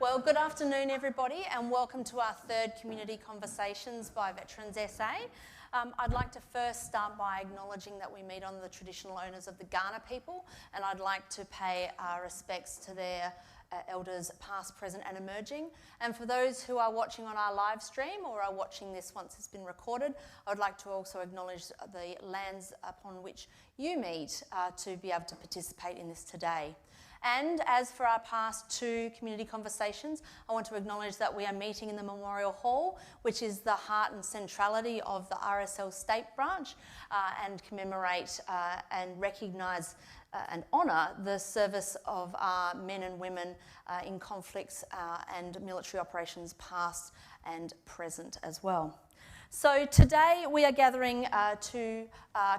Well, good afternoon everybody and welcome to our third Community Conversations by Veterans SA. I'd like to first start by acknowledging that we meet on the traditional owners of the Kaurna people, and I'd like to pay our respects to their elders past, present and emerging. And for those who are watching on our live stream or are watching this once it's been recorded, I would like to also acknowledge the lands upon which you meet to be able to participate in this today. And as for our past two community conversations, I want to acknowledge that we are meeting in the Memorial Hall, which is the heart and centrality of the RSL State Branch, and commemorate and recognise and honour the service of our men and women in conflicts and military operations past and present as well. So today we are gathering to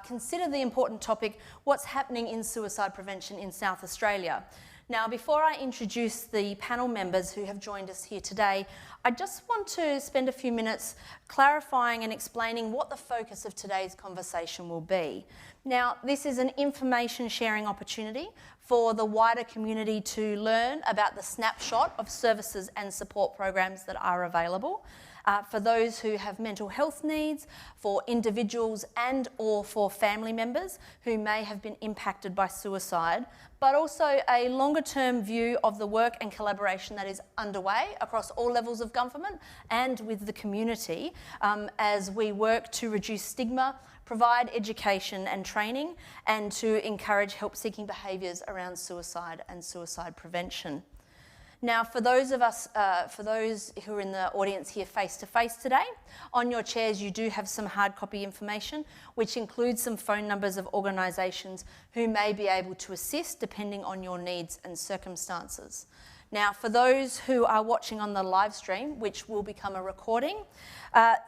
consider the important topic, what's happening in suicide prevention in South Australia. Now, before I introduce the panel members who have joined us here today, I just want to spend a few minutes clarifying and explaining what the focus of today's conversation will be. Now, this is an information sharing opportunity for the wider community to learn about the snapshot of services and support programs that are available. For those who have mental health needs, for individuals and or for family members who may have been impacted by suicide, but also a longer term view of the work and collaboration that is underway across all levels of government and with the community as we work to reduce stigma, provide education and training, and to encourage help-seeking behaviours around suicide and suicide prevention. Now, for those who are in the audience here face-to-face today, on your chairs you do have some hard copy information, which includes some phone numbers of organisations who may be able to assist depending on your needs and circumstances. Now, for those who are watching on the live stream, which will become a recording,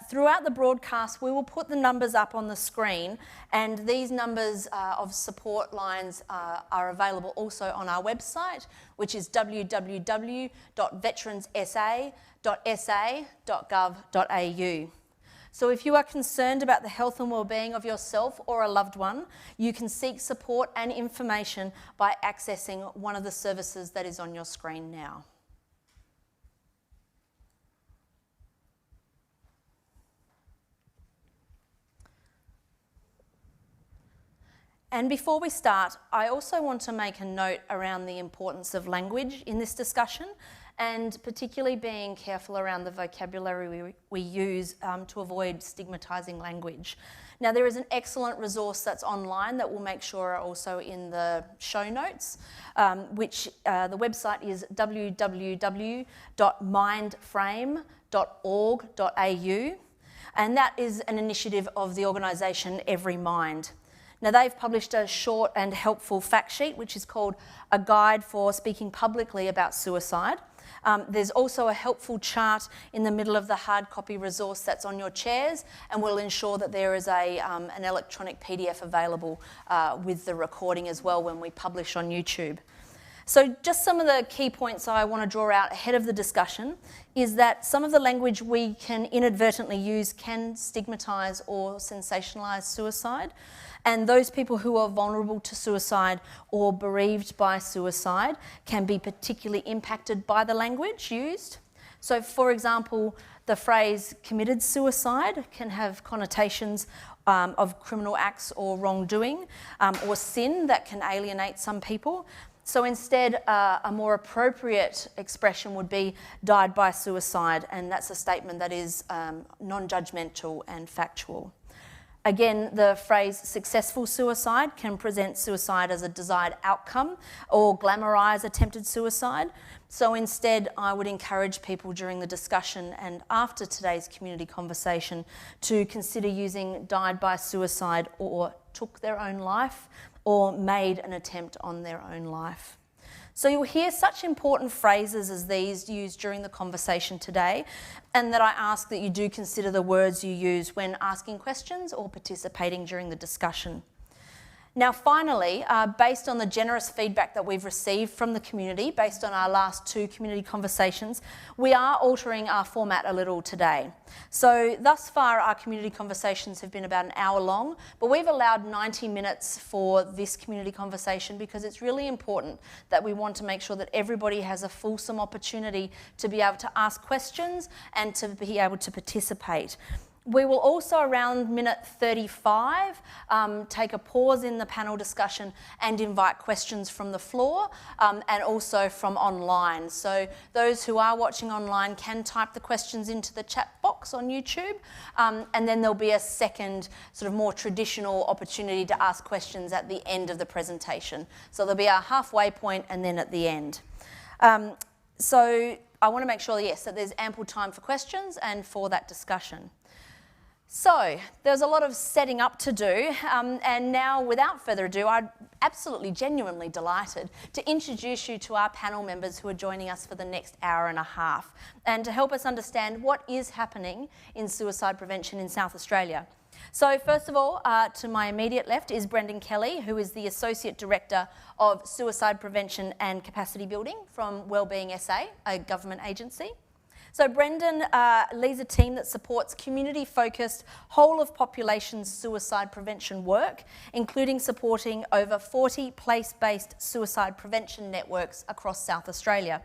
throughout the broadcast we will put the numbers up on the screen, and these numbers of support lines are available also on our website, which is www.veteranssa.sa.gov.au. So if you are concerned about the health and wellbeing of yourself or a loved one, you can seek support and information by accessing one of the services that is on your screen now. And before we start, I also want to make a note around the importance of language in this discussion, and particularly being careful around the vocabulary we use to avoid stigmatising language. Now, there is an excellent resource that's online that we'll make sure are also in the show notes, which the website is www.mindframe.org.au, and that is an initiative of the organisation Every Mind. Now, they've published a short and helpful fact sheet, which is called A Guide for Speaking Publicly About Suicide. There's also a helpful chart in the middle of the hard copy resource that's on your chairs, and we'll ensure that there is an electronic PDF available with the recording as well when we publish on YouTube. So just some of the key points I want to draw out ahead of the discussion is that some of the language we can inadvertently use can stigmatise or sensationalise suicide, and those people who are vulnerable to suicide or bereaved by suicide can be particularly impacted by the language used. So, for example, the phrase committed suicide can have connotations of criminal acts or wrongdoing or sin that can alienate some people. So instead, a more appropriate expression would be died by suicide, and that's a statement that is non-judgmental and factual. Again, the phrase successful suicide can present suicide as a desired outcome or glamorise attempted suicide. So instead, I would encourage people during the discussion and after today's community conversation to consider using died by suicide or took their own life or made an attempt on their own life. So you'll hear such important phrases as these used during the conversation today, and that I ask that you do consider the words you use when asking questions or participating during the discussion. Now finally, based on the generous feedback that we've received from the community, based on our last 2 community conversations, we are altering our format a little today. So thus far our community conversations have been about an hour long, but we've allowed 90 minutes for this community conversation because it's really important that we want to make sure that everybody has a fulsome opportunity to be able to ask questions and to be able to participate. We will also, around minute 35, take a pause in the panel discussion and invite questions from the floor and also from online. So those who are watching online can type the questions into the chat box on YouTube, and then there'll be a second sort of more traditional opportunity to ask questions at the end of the presentation. So there'll be a halfway point and then at the end. So I want to make sure, yes, that there's ample time for questions and for that discussion. So there's a lot of setting up to do, and now without further ado, I'm absolutely genuinely delighted to introduce you to our panel members who are joining us for the next hour and a half and to help us understand what is happening in suicide prevention in South Australia. So first of all, to my immediate left is Brendan Kelly, who is the Associate Director of Suicide Prevention and Capacity Building from Wellbeing SA, a government agency. So Brendan leads a team that supports community-focused whole-of-population suicide prevention work, including supporting over 40 place-based suicide prevention networks across South Australia.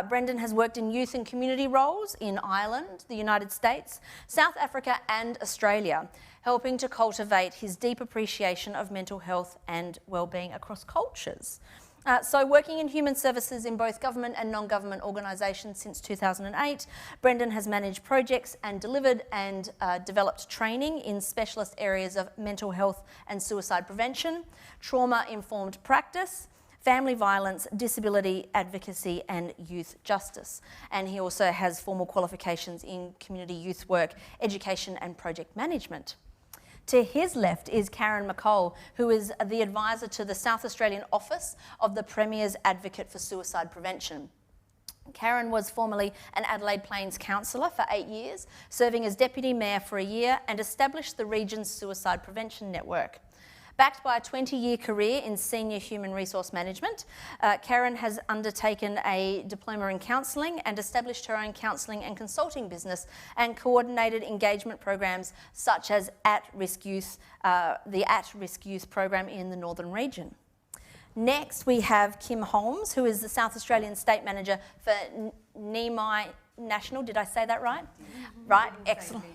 Brendan has worked in youth and community roles in Ireland, the United States, South Africa and Australia, helping to cultivate his deep appreciation of mental health and wellbeing across cultures. So working in human services in both government and non-government organisations since 2008, Brendan has managed projects and delivered and developed training in specialist areas of mental health and suicide prevention, trauma-informed practice, family violence, disability advocacy and youth justice. And he also has formal qualifications in community youth work, education and project management. To his left is Karen McColl, who is the advisor to the South Australian Office of the Premier's Advocate for Suicide Prevention. Karen was formerly an Adelaide Plains councillor for 8 years, serving as Deputy Mayor for a year and established the region's suicide prevention network. Backed by a 20-year career in senior human resource management, Karen has undertaken a diploma in counselling and established her own counselling and consulting business and coordinated engagement programs such as At-Risk Youth, the At-Risk Youth program in the Northern region. Next, we have Kim Holmes, who is the South Australian State Manager for Nemai National. Did I say that right? Right, excellent.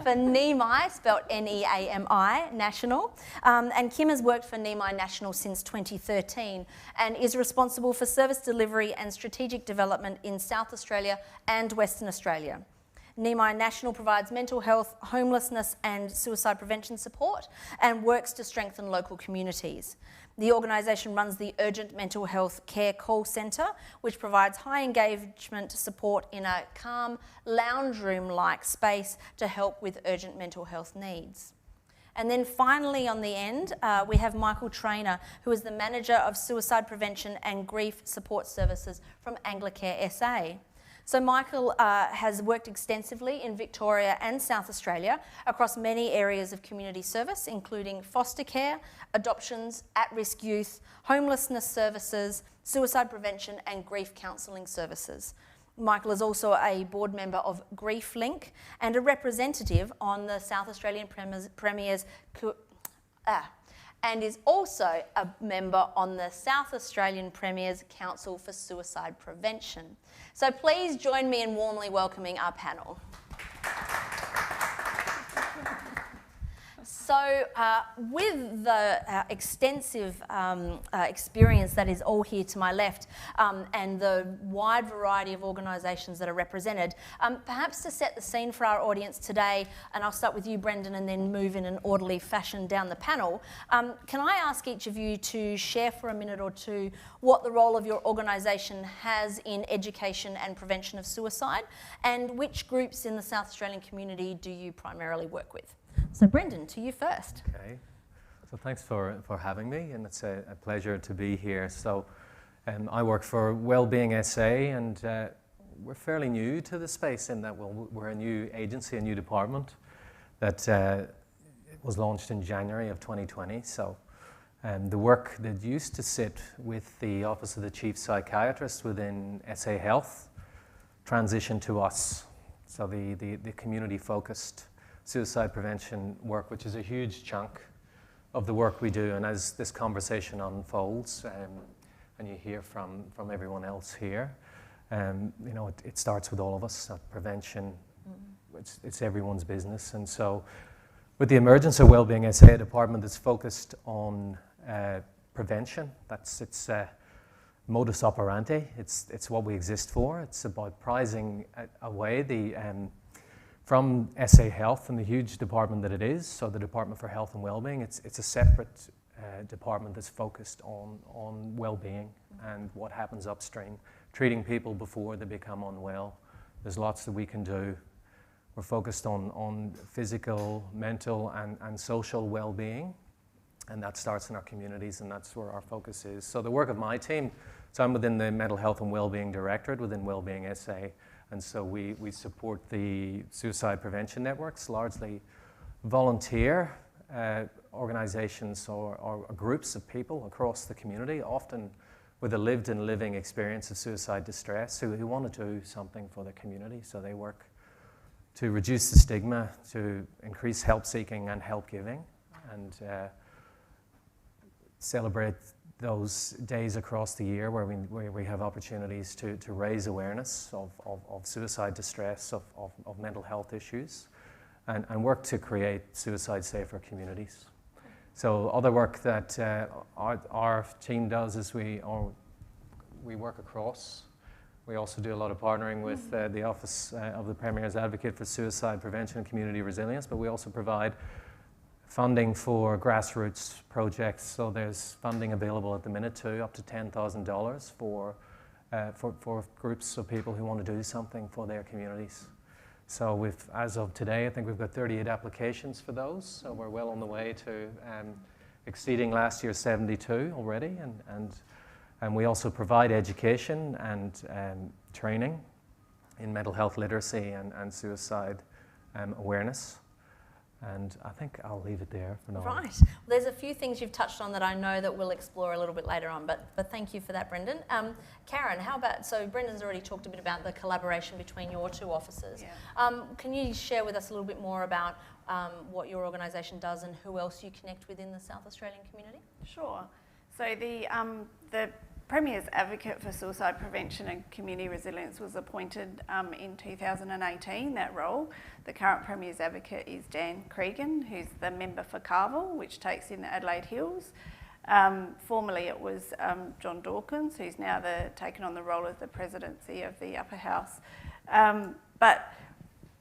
For Nemai, spelled N-E-A-M-I, National. And Kim has worked for Nemai National since 2013 and is responsible for service delivery and strategic development in South Australia and Western Australia. Nemai National provides mental health, homelessness and suicide prevention support and works to strengthen local communities. The organisation runs the Urgent Mental Health Care Call Centre, which provides high engagement support in a calm, lounge room-like space to help with urgent mental health needs. And then finally on the end, we have Michael Traynor, who is the Manager of Suicide Prevention and Grief Support Services from Anglecare SA. So Michael has worked extensively in Victoria and South Australia across many areas of community service, including foster care, adoptions, at-risk youth, homelessness services, suicide prevention and grief counselling services. Michael is also a board member of Grief Link and a representative on the South Australian Premier's and is also a member on the South Australian Premier's Council for Suicide Prevention. So please join me in warmly welcoming our panel. So with the extensive experience that is all here to my left and the wide variety of organisations that are represented, perhaps to set the scene for our audience today, and I'll start with you, Brendan, and then move in an orderly fashion down the panel, can I ask each of you to share for a minute or two what the role of your organisation has in education and prevention of suicide, and which groups in the South Australian community do you primarily work with? So Brendan, to you first. Okay, so thanks for having me, and it's a pleasure to be here. So I work for Wellbeing SA, and we're fairly new to the space in that we're a new agency, a new department that was launched in January of 2020. So the work that used to sit with the Office of the Chief Psychiatrist within SA Health transitioned to us. So the community-focused suicide prevention work, which is a huge chunk of the work we do. And as this conversation unfolds, and you hear from everyone else here, it starts with all of us. Prevention, it's everyone's business. And so with the emergence of Wellbeing SA, a department that's focused on prevention, that's its modus operandi, it's what we exist for. It's about prizing away from SA Health and the huge department that it is, so the Department for Health and Wellbeing, it's a separate department that's focused on well-being and what happens upstream, treating people before they become unwell. There's lots that we can do. We're focused on physical, mental and social well-being, and that starts in our communities, and that's where our focus is. So the work of my team, so I'm within the Mental Health and Wellbeing Directorate within Wellbeing SA, and so we support the suicide prevention networks, largely volunteer organisations or groups of people across the community, often with a lived and living experience of suicide distress, who want to do something for the community. So they work to reduce the stigma, to increase help seeking and help giving, and celebrate those days across the year where we have opportunities to raise awareness of suicide distress, of mental health issues, and work to create suicide safer communities. So other work that our team does is we work across. We also do a lot of partnering with the Office of the Premier's Advocate for Suicide Prevention and Community Resilience, but we also provide funding for grassroots projects. So there's funding available at the minute too, up to $10,000 for groups of people who want to do something for their communities. So as of today, I think we've got 38 applications for those. So we're well on the way to exceeding last year's 72 already. And we also provide education and training in mental health literacy and suicide awareness. And I think I'll leave it there for now. Right. Well, there's a few things you've touched on that I know that we'll explore a little bit later on, but thank you for that, Brendan. Karen, how about, so Brendan's already talked a bit about the collaboration between your two offices. Yeah. Can you share with us a little bit more about what your organisation does and who else you connect with in the South Australian community? Sure. So the Premier's Advocate for Suicide Prevention and Community Resilience was appointed in 2018, that role. The current Premier's Advocate is Dan Cregan, who's the member for Carville, which takes in the Adelaide Hills. Formerly it was John Dawkins, who's now taken on the role of the presidency of the Upper House. But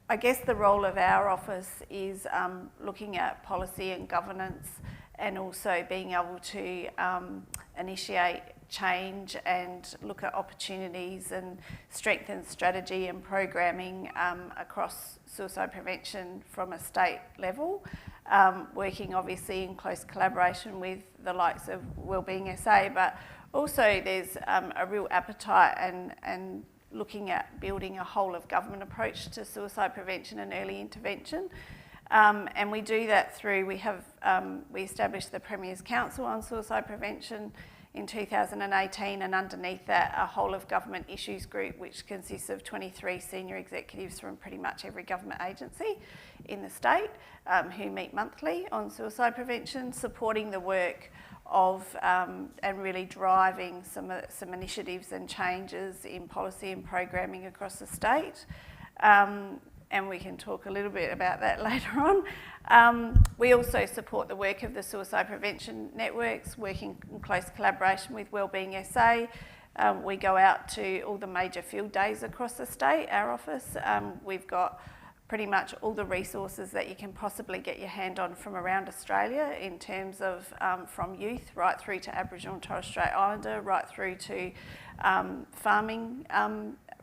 I guess the role of our office is looking at policy and governance, and also being able to initiate change and look at opportunities and strengthen strategy and programming across suicide prevention from a state level, working obviously in close collaboration with the likes of Wellbeing SA, but also there's a real appetite and looking at building a whole of government approach to suicide prevention and early intervention. And we do that through, we established the Premier's Council on Suicide Prevention in 2018, and underneath that a whole of government issues group which consists of 23 senior executives from pretty much every government agency in the state who meet monthly on suicide prevention, supporting the work of and really driving some initiatives and changes in policy and programming across the state. And we can talk a little bit about that later on. We also support the work of the suicide prevention networks, working in close collaboration with Wellbeing SA. We go out to all the major field days across the state, our office. We've got pretty much all the resources that you can possibly get your hand on from around Australia, in terms of from youth right through to Aboriginal and Torres Strait Islander, right through to farming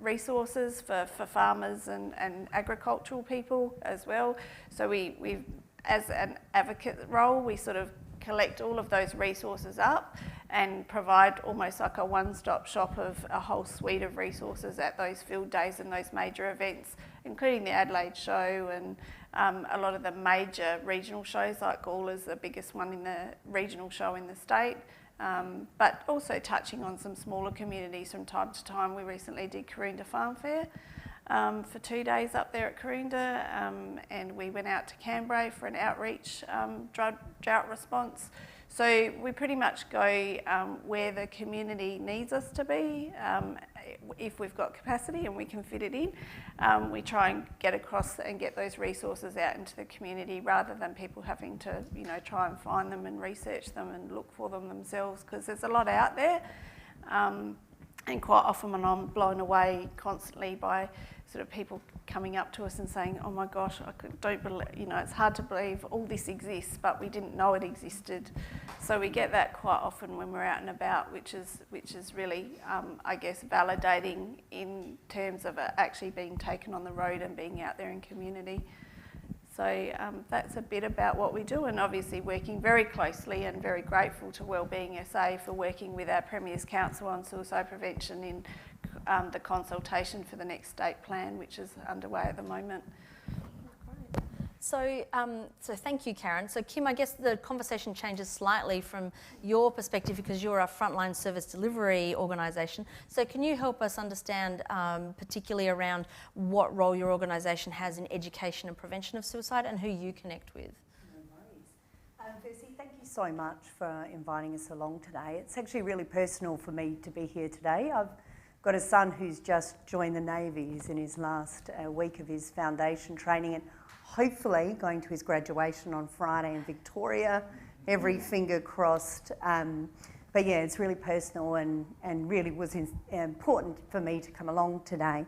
resources for farmers and agricultural people as well. So we as an advocate role, we sort of collect all of those resources up and provide almost like a one-stop shop of a whole suite of resources at those field days and those major events, including the Adelaide show and a lot of the major regional shows, like Gawler's the biggest one in the regional show in the state, but also touching on some smaller communities from time to time. We recently did Karoonda Farm Fair for 2 days up there at Karoonda, and we went out to Canberra for an outreach drought response. So we pretty much go where the community needs us to be. If we've got capacity and we can fit it in, we try and get across and get those resources out into the community rather than people having to, try and find them and research them and look for them themselves, because there's a lot out there. And quite often when I'm blown away constantly by sort of people coming up to us and saying, oh my gosh, don't believe, it's hard to believe all this exists, but we didn't know it existed. So we get that quite often when we're out and about, which is really, I guess, validating in terms of actually being taken on the road and being out there in community. So that's a bit about what we do, and obviously working very closely and very grateful to Wellbeing SA for working with our Premier's Council on suicide prevention in the consultation for the next state plan, which is underway at the moment. So, so thank you, Karen. So Kim, I guess the conversation changes slightly from your perspective because you're a frontline service delivery organisation. So can you help us understand particularly around what role your organisation has in education and prevention of suicide and who you connect with? No worries. Firstly, thank you so much for inviting us along today. It's actually really personal for me to be here today. I've got a son who's just joined the Navy. He's in his last week of his foundation training and hopefully going to his graduation on Friday in Victoria. Every finger crossed. But yeah, it's really personal and really was important for me to come along today.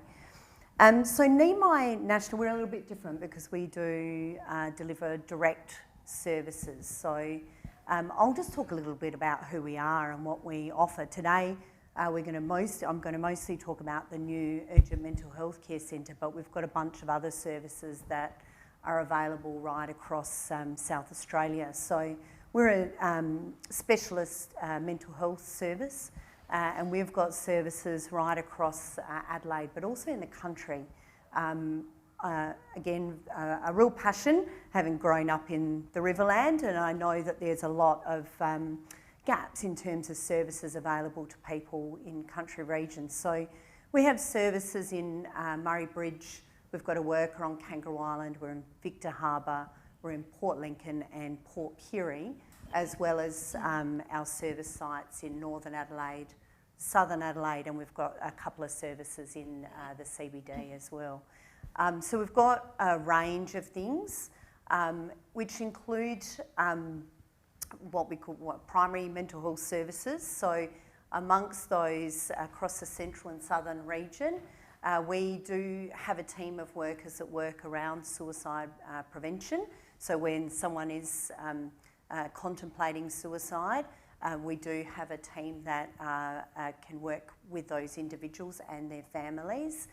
So Nemai National, we're a little bit different because we do deliver direct services. So I'll just talk a little bit about who we are and what we offer. Today, I'm going to mostly talk about the new Urgent Mental Health Care Centre, but we've got a bunch of other services that are available right across South Australia. So we're a specialist mental health service, and we've got services right across Adelaide, but also in the country. Again, a real passion, having grown up in the Riverland, and I know that there's a lot of gaps in terms of services available to people in country regions. So we have services in Murray Bridge. We've got a worker on Kangaroo Island, we're in Victor Harbour, we're in Port Lincoln and Port Pirie, as well as our service sites in Northern Adelaide, Southern Adelaide, and we've got a couple of services in the CBD as well. So we've got a range of things, which include what we call primary mental health services. So amongst those across the central and southern region, we do have a team of workers that work around suicide prevention. So when someone is contemplating suicide, we do have a team that can work with those individuals and their families.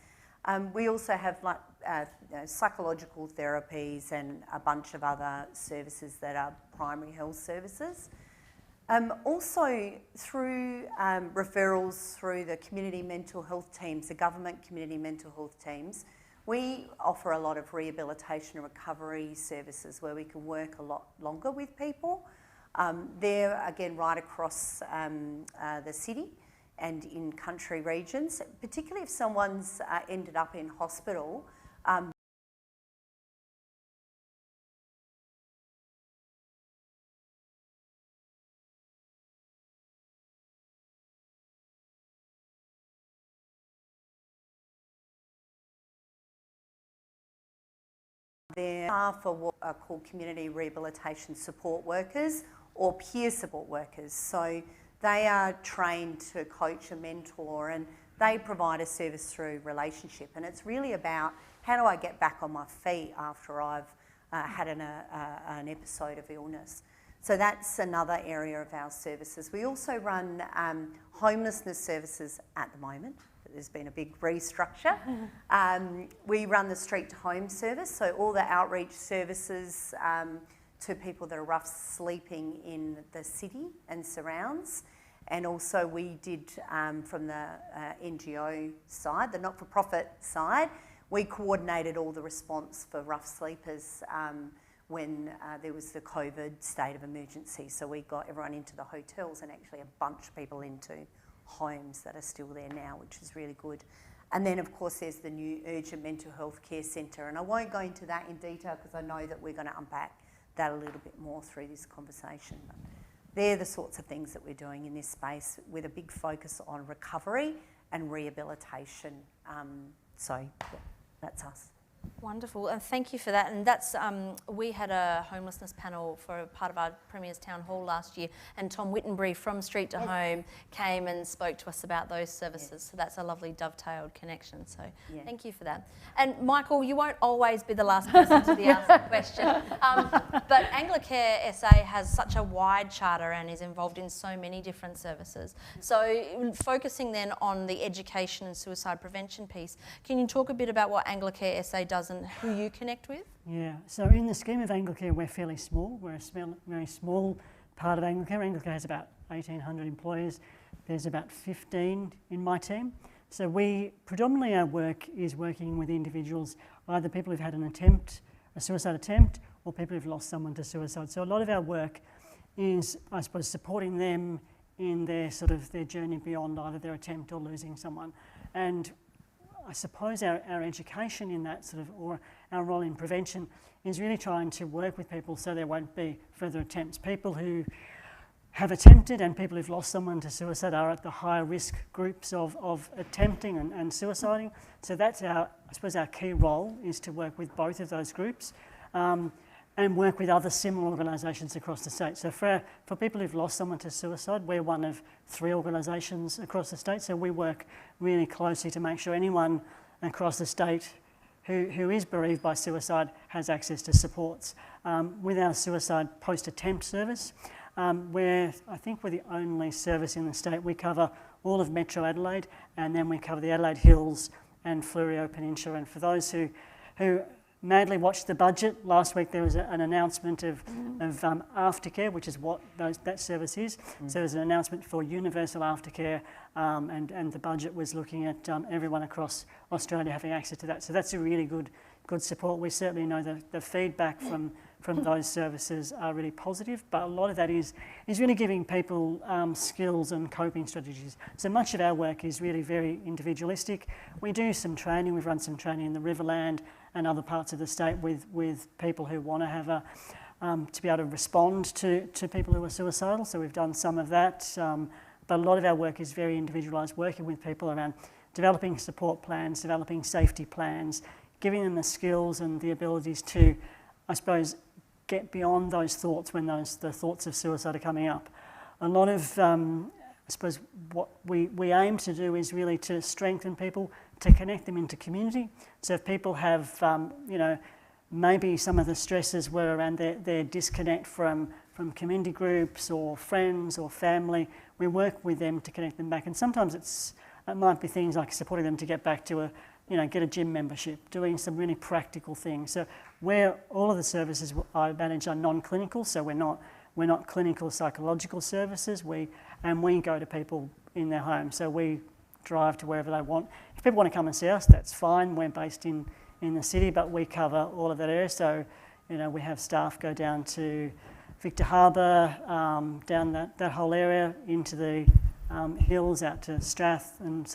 We also have psychological therapies and a bunch of other services that are primary health services. Also through referrals through the community mental health teams, the government community mental health teams, we offer a lot of rehabilitation and recovery services where we can work a lot longer with people. They're again right across the city and in country regions, particularly if someone's ended up in hospital. There are for what are called community rehabilitation support workers or peer support workers. So they are trained to coach a mentor and they provide a service through relationship. And it's really about how do I get back on my feet after I've had an episode of illness. So that's another area of our services. We also run homelessness services at the moment. There's been a big restructure. We run the street to home service, so all the outreach services to people that are rough sleeping in the city and surrounds. And also we did from the NGO side, the not-for-profit side, we coordinated all the response for rough sleepers when there was the COVID state of emergency. So we got everyone into the hotels and actually a bunch of people into homes that are still there now, which is really good. And then, of course, there's the new Urgent Mental Health Care Centre. And I won't go into that in detail because I know that we're going to unpack that a little bit more through this conversation. But they're the sorts of things that we're doing in this space with a big focus on recovery and rehabilitation. So, yeah, that's us. Wonderful, and thank you for that. And that's we had a homelessness panel for part of our Premier's Town Hall last year, and Tom Wittenbury from Street to Home came and spoke to us about those services. So that's a lovely dovetailed connection. So thank you for that. And Michael, you won't always be the last person to be asked the question, but Anglecare SA has such a wide charter and is involved in so many different services. So focusing then on the education and suicide prevention piece, can you talk a bit about what Anglecare SA does and who you connect with? Yeah, so in the scheme of Anglecare, we're fairly small. We're a very small part of Anglecare. Anglecare has about 1,800 employees. There's about 15 in my team. So predominantly our work is working with individuals, either people who've had a suicide attempt, or people who've lost someone to suicide. So a lot of our work is, I suppose, supporting them in their journey beyond either their attempt or losing someone. And I suppose our education in that or our role in prevention is really trying to work with people so there won't be further attempts. People who have attempted and people who've lost someone to suicide are at the higher risk groups of attempting and suiciding. So that's our key role is to work with both of those groups and work with other similar organisations across the state. So for people who've lost someone to suicide, we're one of 3 organisations across the state. So we work really closely to make sure anyone across the state who is bereaved by suicide has access to supports. With our suicide post-attempt service, I think we're the only service in the state. We cover all of Metro Adelaide, and then we cover the Adelaide Hills and Fleurieu Peninsula. And for those who madly watched the budget, last week there was an announcement of aftercare, which is what that service is. So there's an announcement for universal aftercare, and the budget was looking at everyone across Australia having access to that. So that's a really good support. We certainly know the feedback from those services are really positive, but a lot of that is really giving people skills and coping strategies. So much of our work is really very individualistic. We do some training. We've run some training in the Riverland and other parts of the state with people who want to have to be able to respond to people who are suicidal. So we've done some of that, but a lot of our work is very individualised, working with people around developing support plans, developing safety plans, giving them the skills and the abilities to, I suppose, get beyond those thoughts when the thoughts of suicide are coming up. A lot of, I suppose, what we aim to do is really to strengthen people, to connect them into community. So if people have, maybe some of the stresses were around their disconnect from community groups or friends or family, we work with them to connect them back. And sometimes it might be things like supporting them to get back to get a gym membership, doing some really practical things. So all of the services I manage are non-clinical, so we're not clinical psychological services. We go to people in their home, so we drive to wherever they want. If people want to come and see us, that's fine. We're based in the city, but we cover all of that area. So, we have staff go down to Victor Harbour, down that whole area into the hills, out to Strath and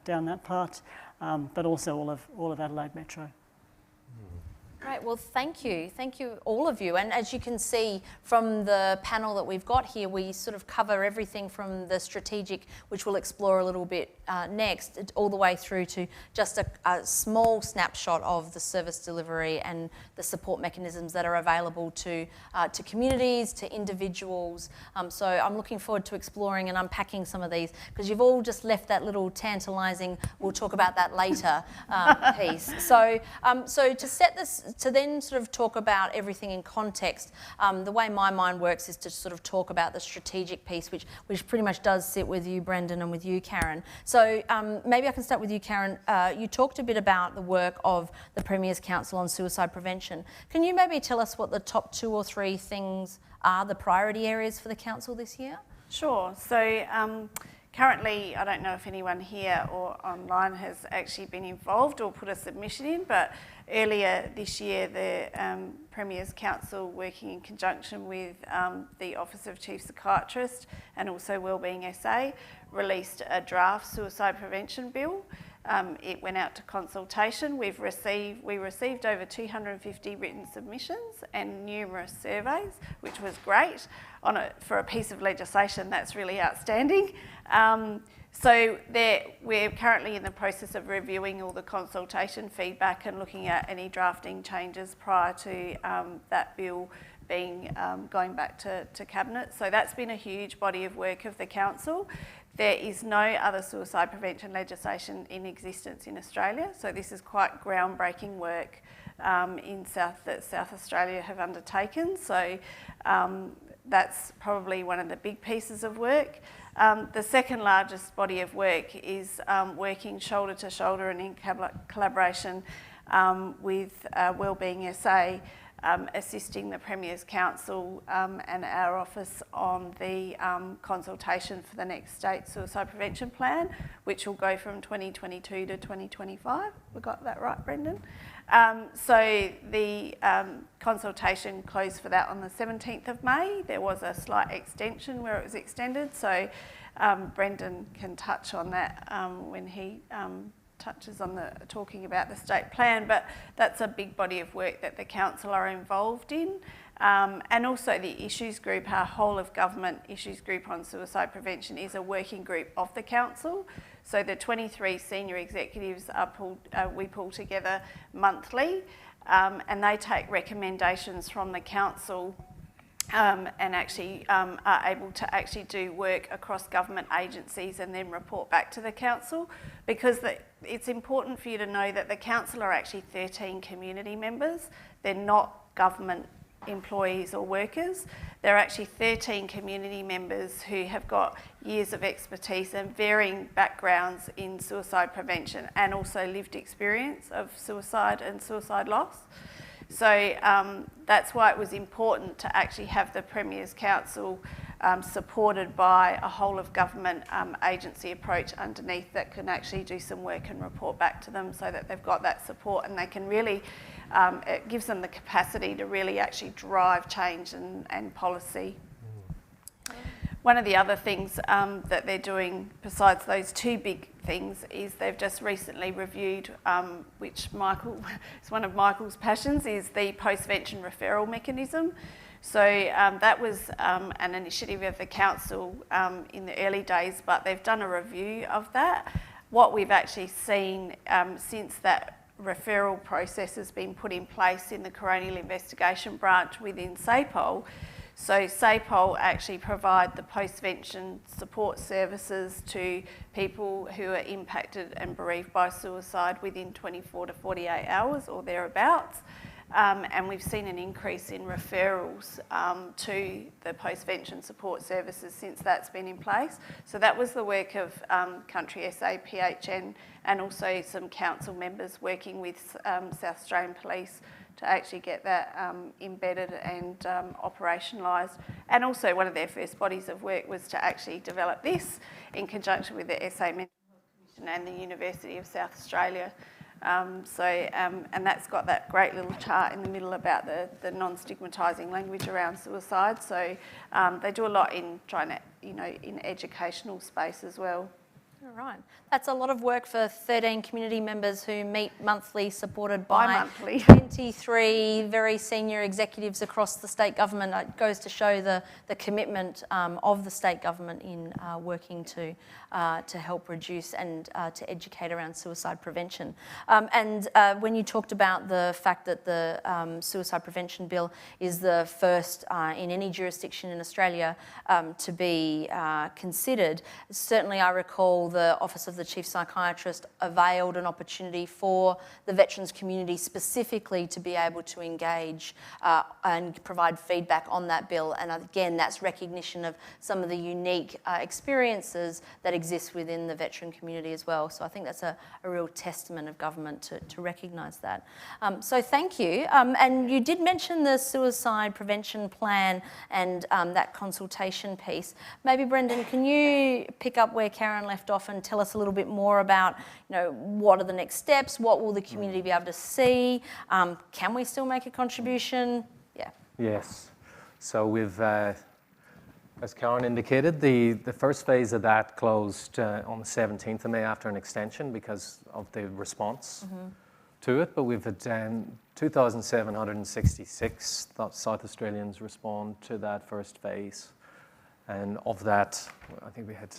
down that part. But also all of Adelaide Metro. Great, well thank you all of you, and as you can see from the panel that we've got here, we cover everything from the strategic, which we'll explore a little bit next, all the way through to just a small snapshot of the service delivery and the support mechanisms that are available to communities, to individuals. So I'm looking forward to exploring and unpacking some of these, because you've all just left that little tantalising, we'll talk about that later, piece. So to set this, to then talk about everything in context, the way my mind works is to talk about the strategic piece, which pretty much does sit with you, Brendan, and with you, Karen. So maybe I can start with you, Karen. You talked a bit about the work of the Premier's Council on Suicide Prevention. Can you maybe tell us what the top 2 or 3 things are, the priority areas for the Council this year? Sure. So Currently, I don't know if anyone here or online has actually been involved or put a submission in, but earlier this year the Premier's Council, working in conjunction with the Office of Chief Psychiatrist and also Wellbeing SA, released a draft suicide prevention bill. It went out to consultation. We received over 250 written submissions and numerous surveys, which was great. For a piece of legislation, that's really outstanding. So we're currently in the process of reviewing all the consultation feedback and looking at any drafting changes prior to that bill being going back to Cabinet. So that's been a huge body of work of the Council. There is no other suicide prevention legislation in existence in Australia, so this is quite groundbreaking work that South Australia have undertaken. So that's probably one of the big pieces of work. The second largest body of work is working shoulder to shoulder and in collaboration with Wellbeing SA, assisting the Premier's Council and our office on the consultation for the next state suicide prevention plan, which will go from 2022 to 2025. We got that right, Brendan? So the consultation closed for that on the 17th of May. There was a slight extension where it was extended, so Brendan can touch on that when he touches on talking about the state plan, but that's a big body of work that the Council are involved in. And also the issues group, our whole of government issues group on suicide prevention, is a working group of the Council. So the 23 senior executives we pull together monthly, and they take recommendations from the Council and actually are able to actually do work across government agencies and then report back to the Council, because it's important for you to know that the Council are actually 13 community members. They're not government employees or workers. They're actually 13 community members who have got years of expertise and varying backgrounds in suicide prevention and also lived experience of suicide and suicide loss. So that's why it was important to actually have the Premier's Council supported by a whole of government agency approach underneath that can actually do some work and report back to them, so that they've got that support and they can really, it gives them the capacity to really actually drive change and policy. One of the other things that they're doing, besides those two big things, is they've just recently reviewed, which Michael is one of Michael's passions, is the postvention referral mechanism. So that was an initiative of the Council in the early days, but they've done a review of that. What we've actually seen since that referral process has been put in place in the Coronial Investigation Branch within SAPOL. So SAPOL actually provide the postvention support services to people who are impacted and bereaved by suicide within 24 to 48 hours or thereabouts. And we've seen an increase in referrals to the postvention support services since that's been in place. So that was the work of Country SA, PHN, and also some council members working with South Australian Police to actually get that embedded and operationalised. And also one of their first bodies of work was to actually develop this in conjunction with the SA Mental Health Commission and the University of South Australia. And that's got that great little chart in the middle about the non-stigmatising language around suicide. So they do a lot in trying to, in educational space as well. All right. That's a lot of work for 13 community members who meet monthly, supported by 23 very senior executives across the state government. It goes to show the commitment of the state government in working to help reduce and to educate around suicide prevention. And when you talked about the fact that the suicide prevention bill is the first in any jurisdiction in Australia to be considered, certainly I recall the Office of the Chief Psychiatrist availed an opportunity for the veterans community specifically to be able to engage and provide feedback on that bill. And again, that's recognition of some of the unique experiences that exist within the veteran community as well. So I think that's a real testament of government to recognise that. So thank you. And you did mention the suicide prevention plan and that consultation piece. Maybe Brendan, can you pick up where Karen left off and tell us a little bit more about, what are the next steps? What will the community be able to see? Can we still make a contribution? Yeah. Yes. So we've, as Karen indicated, the first phase of that closed on the 17th of May after an extension because of the response to it. But we've had 2,766 South Australians respond to that first phase. And of that, I think we had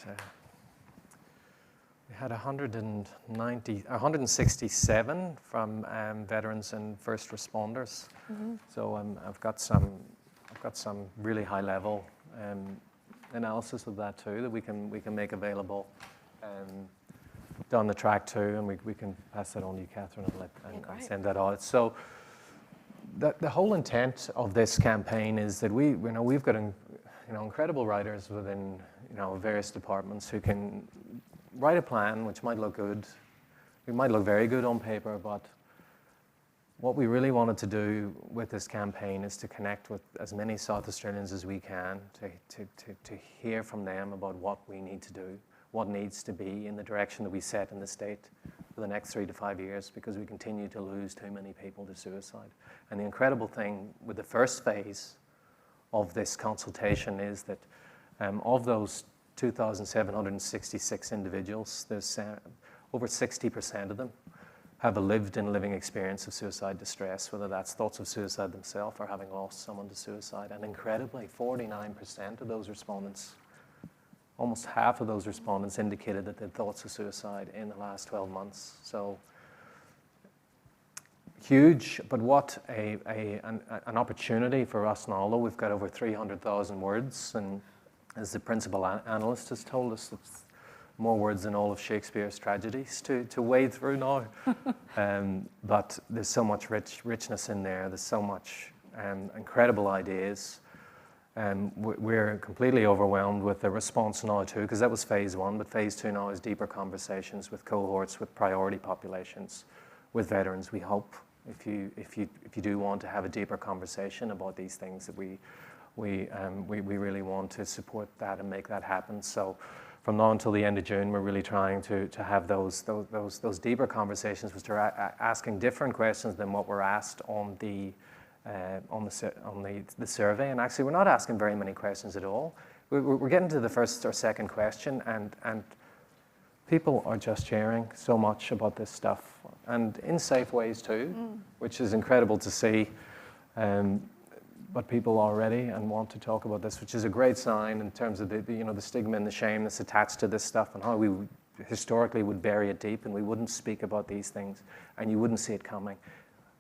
167 from veterans and first responders. So I've got some really high level analysis of that too that we can make available down the track too, and we can pass that on to you, Catherine, and send that out. So the whole intent of this campaign is that we've got incredible writers within various departments who can write a plan which might look good. It might look very good on paper, but what we really wanted to do with this campaign is to connect with as many South Australians as we can to hear from them about what we need to do, what needs to be in the direction that we set in the state for the next 3 to 5 years, because we continue to lose too many people to suicide. And the incredible thing with the first phase of this consultation is that of those 2,766 individuals, there's over 60% of them have a living experience of suicide distress, whether that's thoughts of suicide themselves or having lost someone to suicide. And incredibly, 49% of those respondents, almost half of those respondents indicated that they had thoughts of suicide in the last 12 months. So huge, but what an opportunity for us now. Although we've got over 300,000 words, and as the principal analyst has told us, it's more words than all of Shakespeare's tragedies to wade through now. But there's so much richness in there. There's so much incredible ideas. We're completely overwhelmed with the response now too, because that was phase 1, but phase 2 now is deeper conversations with cohorts, with priority populations, with veterans. We hope if you do want to have a deeper conversation about these things, that we really want to support that and make that happen. So from now until the end of June, we're really trying to have those deeper conversations, which are asking different questions than what we're asked on the survey. And actually, we're not asking very many questions at all. We're getting to the first or second question, and people are just sharing so much about this stuff, and in safe ways too, which is incredible to see. But people are ready and want to talk about this, which is a great sign in terms of the stigma and the shame that's attached to this stuff, and how we historically would bury it deep and we wouldn't speak about these things and you wouldn't see it coming.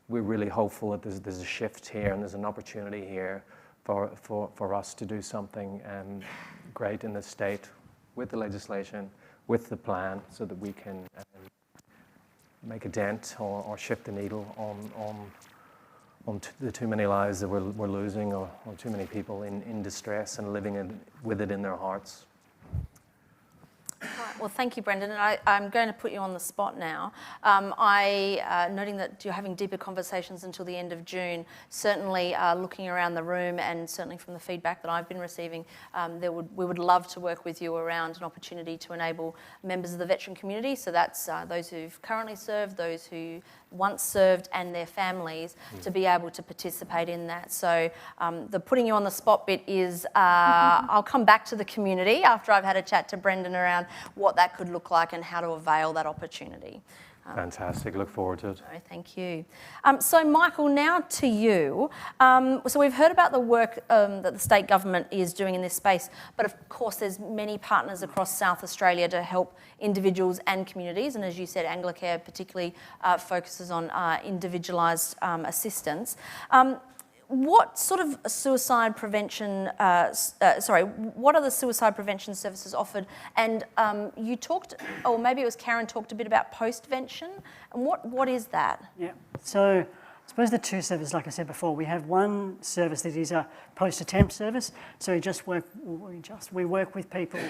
We're really hopeful that there's a shift here and there's an opportunity here for us to do something great in this state with the legislation, with the plan, so that we can make a dent or shift the needle on the too many lives that we're losing, or too many people in distress and living with it in their hearts. Right. Well, thank you, Brendan. And I'm going to put you on the spot now. Noting that you're having deeper conversations until the end of June, certainly looking around the room and certainly from the feedback that I've been receiving, we would love to work with you around an opportunity to enable members of the veteran community. So that's those who've currently served, those who once served, and their families to be able to participate in that. So the putting you on the spot bit is I'll come back to the community after I've had a chat to Brendan around what that could look like and how to avail that opportunity. Fantastic. Look forward to it. No, thank you. So, Michael, now to you. So we've heard about the work that the state government is doing in this space, but of course there's many partners across South Australia to help individuals and communities, and as you said, Anglecare particularly focuses on individualised assistance. what sort of suicide prevention, what are the suicide prevention services offered? And you talked, or maybe it was Karen talked a bit about Postvention, and what is that? Yeah, so I suppose the two services, like I said before, we have one service that is a post-attempt service. So we work with people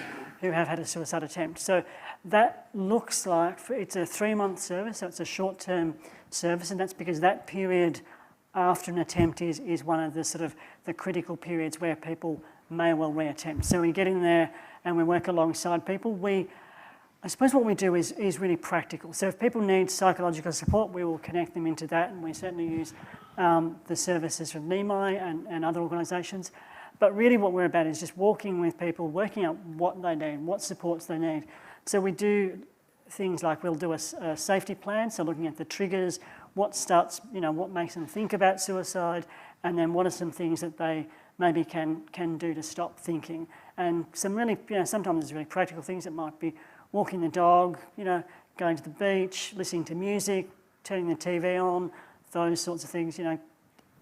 who have had a suicide attempt. So that looks like, it's a 3-month service, so it's a short-term service, and that's because that period after an attempt is one of the sort of the critical periods where people may well reattempt. So we get in there and we work alongside people. I suppose what we do is really practical. So if people need psychological support, we will connect them into that, and we certainly use the services from Nemai and other organisations. But really what we're about is just walking with people, working out what they need, what supports they need. So we do things like we'll do a safety plan, so looking at the triggers, what makes them think about suicide, and then what are some things that they maybe can do to stop thinking. And some really, sometimes it's really practical things. It might be walking the dog, going to the beach, listening to music, turning the TV on, those sorts of things.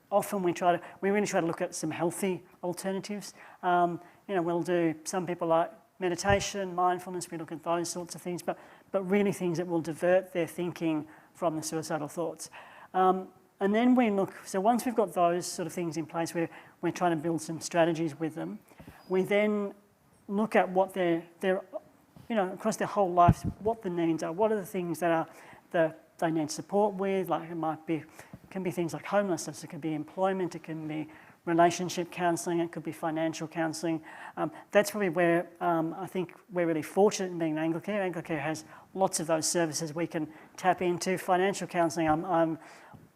Often we really try to look at some healthy alternatives. We'll do, some people like meditation, mindfulness, we look at those sorts of things, but really things that will divert their thinking from the suicidal thoughts. And then we look, so once we've got those sort of things in place, we're trying to build some strategies with them. We then look at what their across their whole life, what the needs are, what are the things that they need support with, like it can be things like homelessness, it could be employment, it can be relationship counselling, it could be financial counselling. That's probably where I think we're really fortunate in being Anglecare. Anglecare has lots of those services we can tap into. Financial counselling, I'm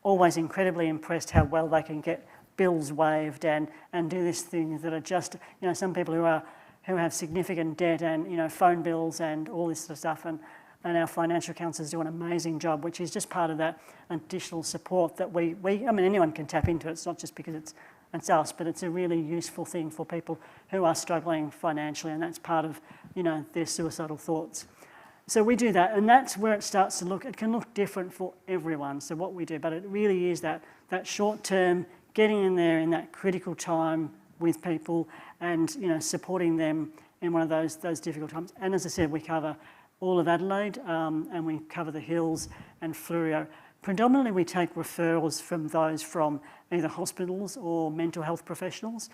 always incredibly impressed how well they can get bills waived and do these things that are just, some people who have significant debt and, phone bills and all this sort of stuff. And our financial counsellors do an amazing job, which is just part of that additional support that anyone can tap into. It's not just because it's us, but it's a really useful thing for people who are struggling financially, and that's part of, their suicidal thoughts. So we do that, and that's where it starts to look, it can look different for everyone, so what we do, but it really is that short term, getting in there in that critical time with people and, supporting them in one of those difficult times. And as I said, we cover all of Adelaide, and we cover the Hills and Fleurieu. Predominantly we take referrals from those from either hospitals or mental health professionals.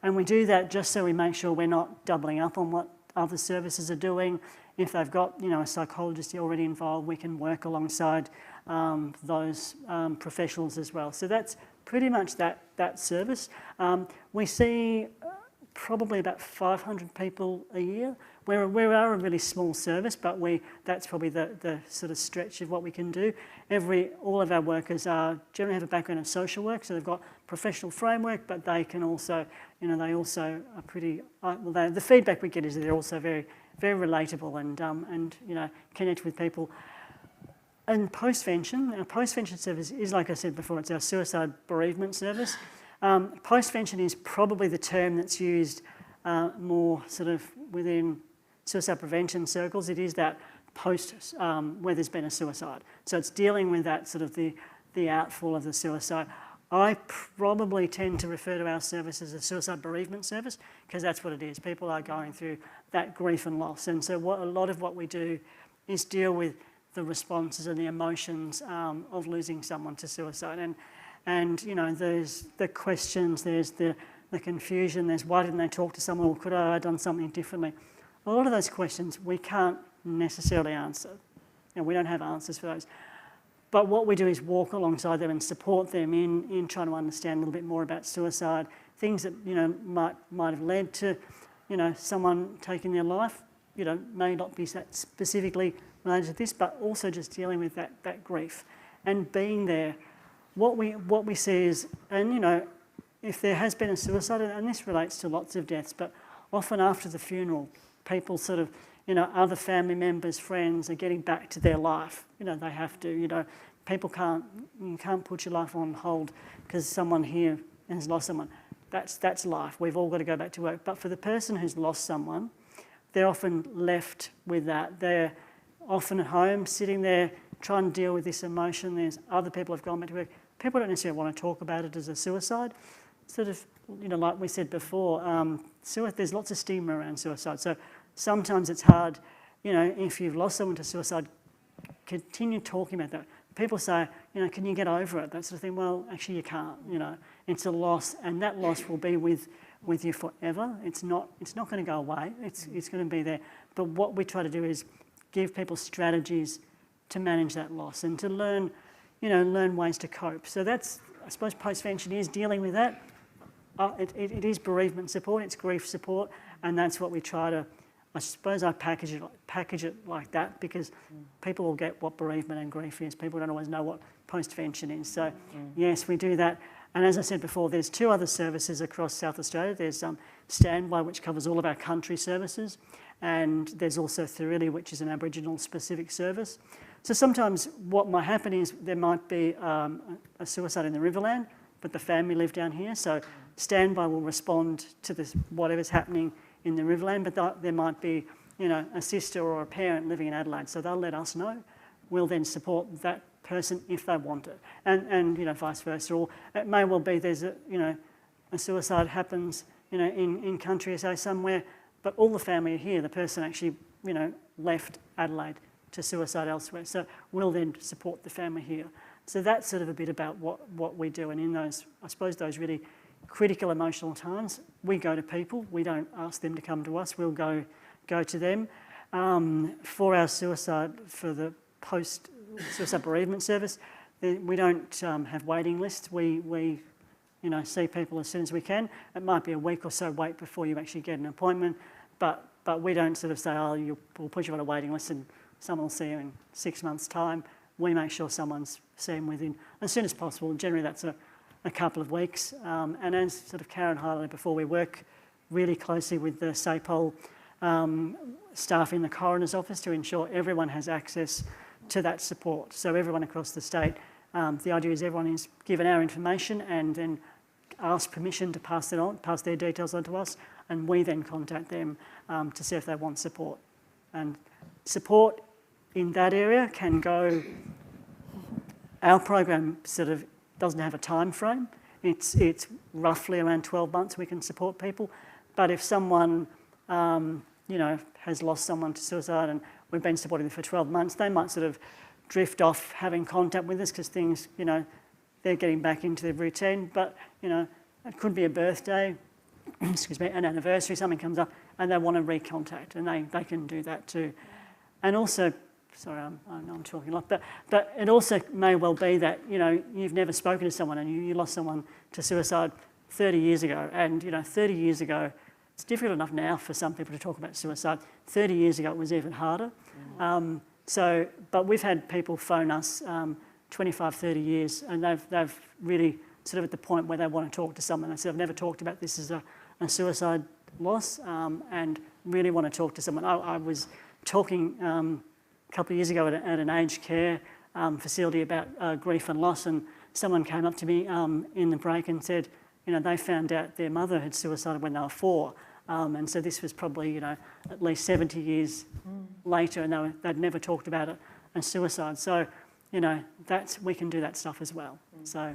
And we do that just so we make sure we're not doubling up on what other services are doing. If they've got a psychologist already involved, we can work alongside those professionals as well. So that's pretty much that service. We see probably about 500 people a year. We are a really small service, but that's probably the sort of stretch of what we can do. All of our workers generally have a background in social work, so they've got professional framework, but they can also, they also are pretty, the feedback we get is that they're also very, very relatable and connect with people. And Postvention, our Postvention service is, like I said before, it's our suicide bereavement service. Postvention is probably the term that's used more sort of within suicide prevention circles. It is that post where there's been a suicide. So it's dealing with that sort of the outfall of the suicide. I probably tend to refer to our service as a suicide bereavement service because that's what it is. People are going through that grief and loss. And so a lot of what we do is deal with the responses and the emotions of losing someone to suicide. And there's the questions, there's the confusion, there's why didn't they talk to someone, or could I have done something differently? A lot of those questions we can't necessarily answer. We don't have answers for those. But what we do is walk alongside them and support them in trying to understand a little bit more about suicide, things that might have led to someone taking their life. May not be specifically related to this, but also just dealing with that grief and being there. What we see is, and if there has been a suicide, and this relates to lots of deaths, but often after the funeral, people sort of, other family members, friends are getting back to their life. They have to, you can't put your life on hold because someone here has lost someone. That's life. We've all got to go back to work. But for the person who's lost someone, they're often left with that. They're often at home, sitting there, trying to deal with this emotion. There's other people who've gone back to work. people don't necessarily want to talk about it as a suicide. Sort of, like we said before, there's lots of stigma around suicide. So sometimes it's hard, if you've lost someone to suicide, continue talking about that. People say, can you get over it? That sort of thing. Well, actually you can't, It's a loss, and that loss will be with you forever. It's not going to go away. It's going to be there. But what we try to do is give people strategies to manage that loss and to learn ways to cope. So that's, I suppose, Postvention is dealing with that. It is bereavement support, it's grief support, and that's what we try to, I suppose I package it like that, because people will get what bereavement and grief is. People don't always know what Postvention is. So yes, we do that. And as I said before, there's 2 other services across South Australia. There's Standby, which covers all of our country services, and there's also Thirili, which is an Aboriginal specific service. So sometimes what might happen is there might be a suicide in the Riverland, but the family live down here. So Standby will respond to whatever's happening in the Riverland, but there might be, a sister or a parent living in Adelaide. So they'll let us know. We'll then support that person if they want it, and vice versa. Or it may well be there's a suicide happens, in country, say somewhere, but all the family are here. The person actually, left Adelaide to suicide elsewhere. So we'll then support the family here. So that's sort of a bit about what we do. And in those, I suppose, those really critical emotional times, we go to people. We don't ask them to come to us. We'll go to them. For our for the post-suicide bereavement service, we don't have waiting lists. We see people as soon as we can. It might be a week or so wait before you actually get an appointment, but we don't sort of say, we'll put you on a waiting list and someone will see you in 6 months' time. We make sure someone's seen within as soon as possible. Generally, that's a couple of weeks. And as sort of Karen highlighted before, we work really closely with the SAPOL staff in the coroner's office to ensure everyone has access to that support. So everyone across the state, the idea is everyone is given our information and then asked permission to pass their details on to us, and we then contact them to see if they want support. And support in that area can go, our program sort of doesn't have a time frame. It's roughly around 12 months we can support people. But if someone, has lost someone to suicide and we've been supporting them for 12 months, they might sort of drift off having contact with us because things, they're getting back into their routine. But, it could be a birthday, an anniversary, something comes up and they want to recontact, and they can do that too. And also, sorry, I know I'm talking a lot, but it also may well be that, you've never spoken to someone and you lost someone to suicide 30 years ago. And, 30 years ago, it's difficult enough now for some people to talk about suicide. 30 years ago, it was even harder. But we've had people phone us 25, 30 years, and they've really sort of at the point where they want to talk to someone. They said, I've never talked about this as a suicide loss, and really want to talk to someone. I was talking a couple of years ago at an aged care facility about grief and loss, and someone came up to me in the break and said, they found out their mother had suicided when they were 4. And so this was probably, at least 70 years later, and they'd never talked about a suicide. So, we can do that stuff as well. So,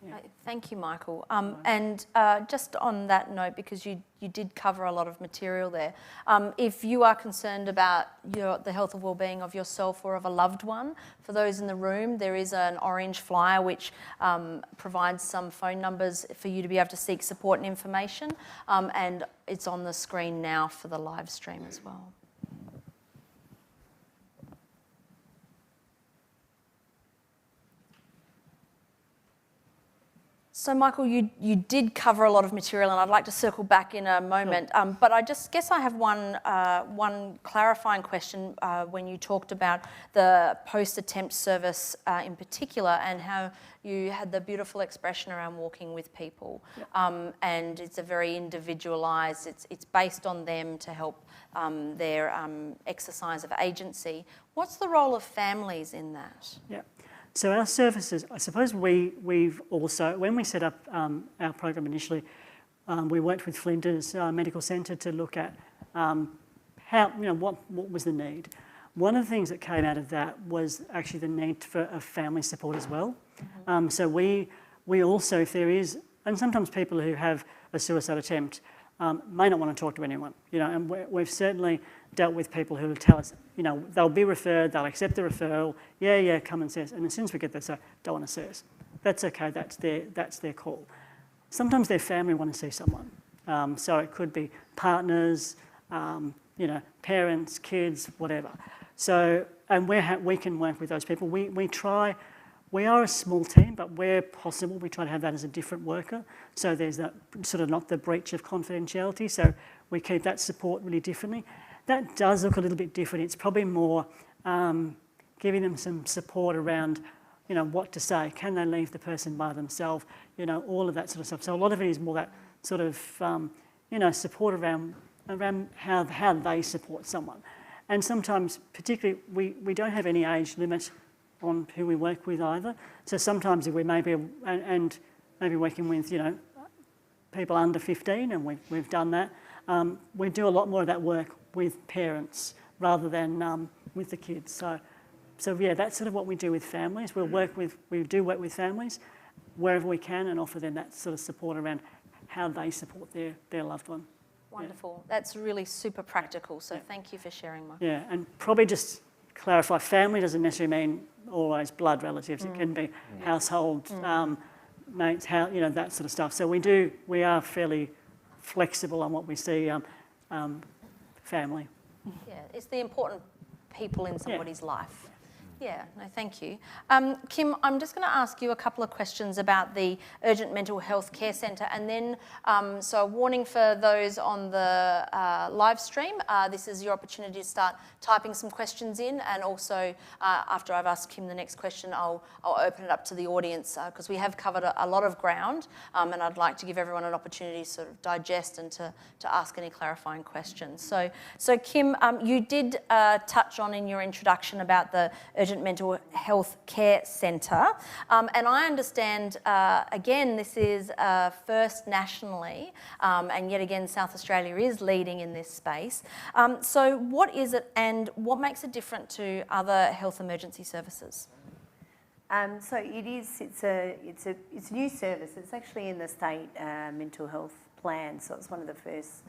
yeah. Thank you, Michael. And just on that note, because you did cover a lot of material there, if you are concerned about the health or wellbeing of yourself or of a loved one, for those in the room, there is an orange flyer which provides some phone numbers for you to be able to seek support and information, and it's on the screen now for the live stream as well. So, Michael, you did cover a lot of material, and I'd like to circle back in a moment. Sure. But I just guess I have one clarifying question when you talked about the post-attempt service in particular, and how you had the beautiful expression around walking with people. Yep. And it's a very individualised, it's based on them to help their exercise of agency. What's the role of families in that? Yeah. So our services, I suppose we've also, when we set up our program initially, we worked with Flinders Medical Centre to look at how, what was the need. One of the things that came out of that was actually the need for family support as well. So we also, if there is, and sometimes people who have a suicide attempt may not want to talk to anyone, and we've certainly dealt with people who will tell us, they'll be referred, they'll accept the referral, yeah, come and see us, and as soon as we get there, say, don't want to see us. That's okay, that's their call. Sometimes their family want to see someone, so it could be partners, parents, kids, whatever. So, and we can work with those people. We are a small team, but where possible, we try to have that as a different worker. So there's that sort of not the breach of confidentiality. So we keep that support really differently. That does look a little bit different. It's probably more giving them some support around, what to say. Can they leave the person by themselves? All of that sort of stuff. So a lot of it is more that sort of, support around how they support someone. And sometimes, particularly, we don't have any age limit on who we work with either. So sometimes if we maybe working with, people under 15, and we've done that, we do a lot more of that work with parents rather than with the kids. So yeah, that's sort of what we do with families. We do work with families wherever we can and offer them that sort of support around how they support their loved one. Wonderful. Yeah. That's really super practical. So thank you for sharing, Mike. Yeah, and probably just clarify, family doesn't necessarily mean always blood relatives. It can be household mates, that sort of stuff. So we are fairly flexible on what we see family. Yeah, it's the important people in somebody's life. Yeah, no, thank you. Kim, I'm just going to ask you a couple of questions about the Urgent Mental Health Care Centre, and then, so a warning for those on the live stream, this is your opportunity to start typing some questions in, and also after I've asked Kim the next question, I'll open it up to the audience, because we have covered a lot of ground, and I'd like to give everyone an opportunity to sort of digest and to ask any clarifying questions. So Kim, you did touch on in your introduction about the Urgent Mental Health Care Centre, and I understand, again, this is first nationally, and yet again South Australia is leading in this space. So what is it, and what makes it different to other health emergency services? So it's a new service. It's actually in the state mental health plan, so it's one of the first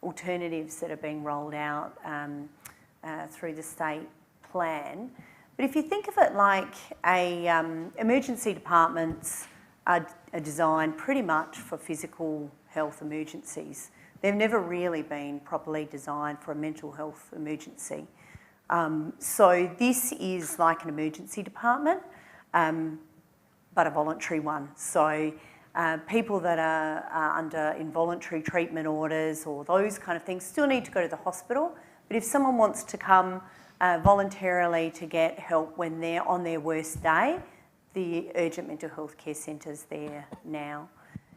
alternatives that are being rolled out through the state plan. But if you think of it like emergency departments are designed pretty much for physical health emergencies. They've never really been properly designed for a mental health emergency. So this is like an emergency department, but a voluntary one. So people that are under involuntary treatment orders or those kind of things still need to go to the hospital. But if someone wants to come voluntarily to get help when they're on their worst day, the Urgent Mental Health Care Centre's there now.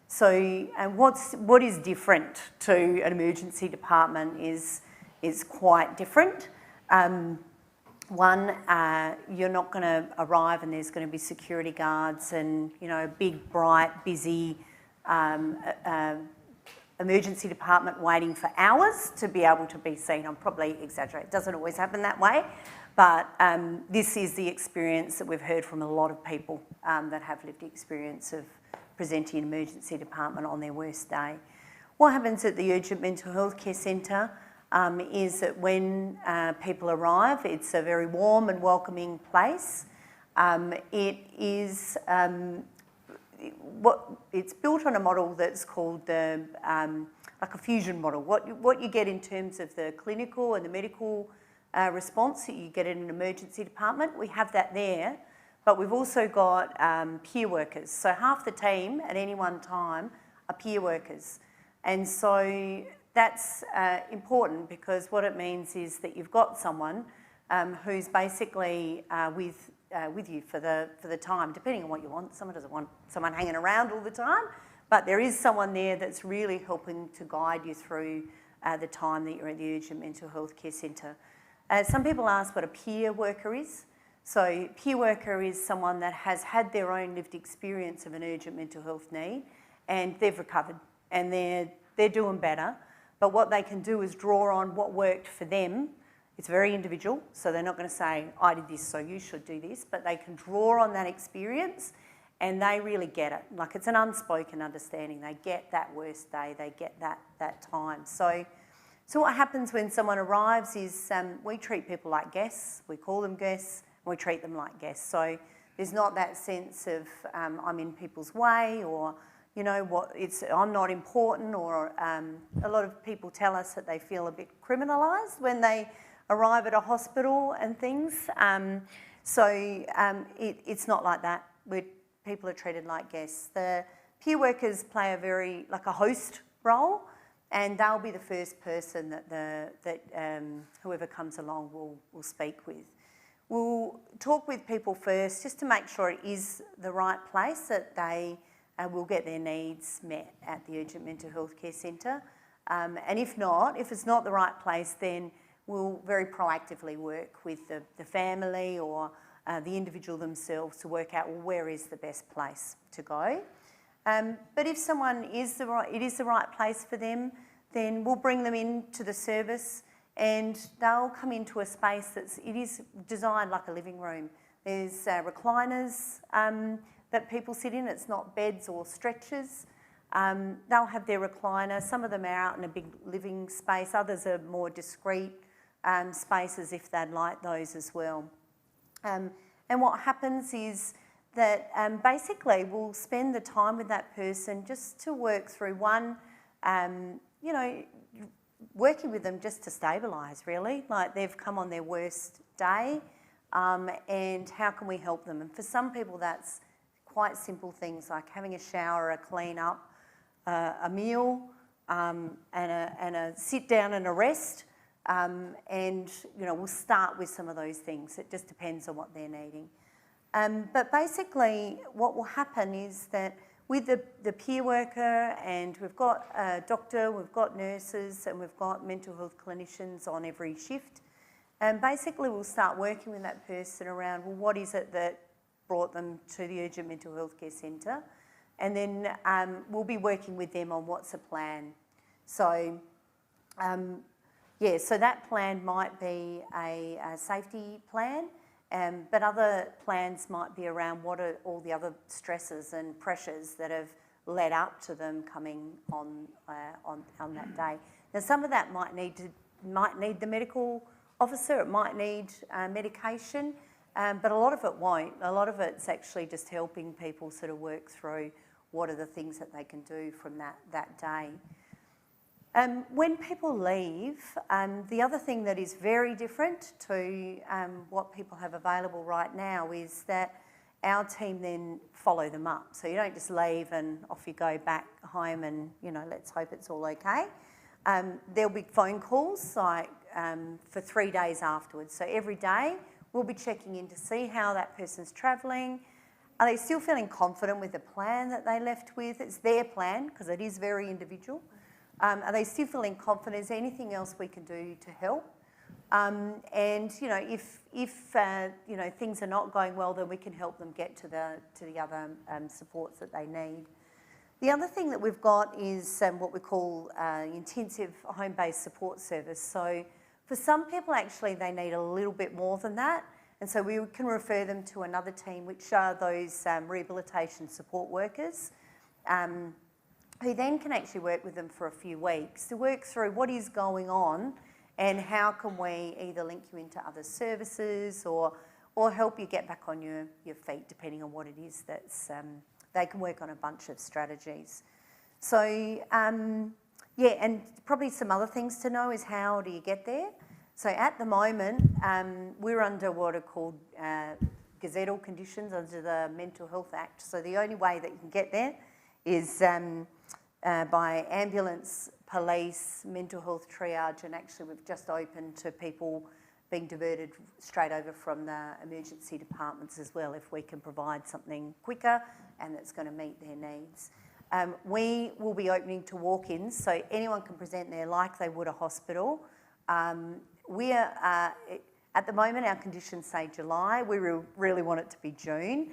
So what is different to an emergency department is quite different. One, you're not going to arrive and there's going to be security guards and, a big, bright, busy emergency department waiting for hours to be able to be seen. I'm probably exaggerating. It doesn't always happen that way, but this is the experience that we've heard from a lot of people that have lived experience of presenting an emergency department on their worst day. What happens at the Urgent Mental Health Care Centre is that when people arrive, it's a very warm and welcoming place. It is it's built on a model that's called the like a fusion model. What you get in terms of the clinical and the medical response that you get in an emergency department, we have that there, but we've also got peer workers. So half the team at any one time are peer workers, and so that's important because what it means is that you've got someone who's basically with you for the time, depending on what you want. Someone doesn't want someone hanging around all the time, but there is someone there that's really helping to guide you through the time that you're at the Urgent Mental Health Care Centre. Some people ask what a peer worker is. So peer worker is someone that has had their own lived experience of an urgent mental health need and they've recovered and they're doing better, but what they can do is draw on what worked for them. It's very individual, so they're not going to say, I did this, so you should do this, but they can draw on that experience And they really get it. Like, it's an unspoken understanding. They get that worst day. They get that time. So what happens when someone arrives is we treat people like guests. We call them guests. And we treat them like guests. So there's not that sense of I'm in people's way, or I'm not important, or a lot of people tell us that they feel a bit criminalised when they arrive at a hospital and things. It's not like that. People are treated like guests. The peer workers play a host role, and they'll be the first person that whoever comes along will speak with. We'll talk with people first just to make sure it is the right place, that they will get their needs met at the Urgent Mental Health Care Centre. And if it's not the right place, then we'll very proactively work with the family or the individual themselves to work out, well, where is the best place to go. But if it is the right place for them, then we'll bring them into the service, and they'll come into a space it is designed like a living room. There's recliners that people sit in. It's not beds or stretchers. They'll have their recliner. Some of them are out in a big living space. Others are more discreet spaces if they'd like those as well. And what happens is that basically we'll spend the time with that person just to work through working with them just to stabilise, really. Like, they've come on their worst day, and how can we help them? And for some people that's quite simple things like having a shower, a clean up, a meal, and a sit down and a rest. We'll start with some of those things. It just depends on what they're needing. But basically what will happen is that with the peer worker, and we've got a doctor, we've got nurses, and we've got mental health clinicians on every shift. And basically we'll start working with that person around, well, what is it that brought them to the Urgent Mental Health Care Centre? And then we'll be working with them on what's a plan. So that plan might be a safety plan, but other plans might be around what are all the other stresses and pressures that have led up to them coming on that day. Now, some of that might need the medical officer. It might need medication, but a lot of it won't. A lot of it's actually just helping people sort of work through what are the things that they can do from that day. When people leave, the other thing that is very different to what people have available right now is that our team then follow them up. So you don't just leave and off you go back home and, let's hope it's all okay. There'll be phone calls for 3 days afterwards. So every day we'll be checking in to see how that person's travelling. Are they still feeling confident with the plan that they left with? It's their plan, because it is very individual. Are they still feeling confident? Is there anything else we can do to help? If things are not going well, then we can help them get to the other supports that they need. The other thing that we've got is what we call intensive home-based support service. So for some people, actually, they need a little bit more than that. And so we can refer them to another team, which are those rehabilitation support workers, who then can actually work with them for a few weeks to work through what is going on and how can we either link you into other services or help you get back on your feet, depending on what it is that's... they can work on a bunch of strategies. So, and probably some other things to know is how do you get there? So at the moment, we're under what are called gazettal conditions under the Mental Health Act. So the only way that you can get there is by ambulance, police, mental health triage, and actually we've just opened to people being diverted straight over from the emergency departments as well, if we can provide something quicker and that's going to meet their needs. We will be opening to walk-ins, so anyone can present there like they would a hospital. At the moment, our conditions say July. We really want it to be June,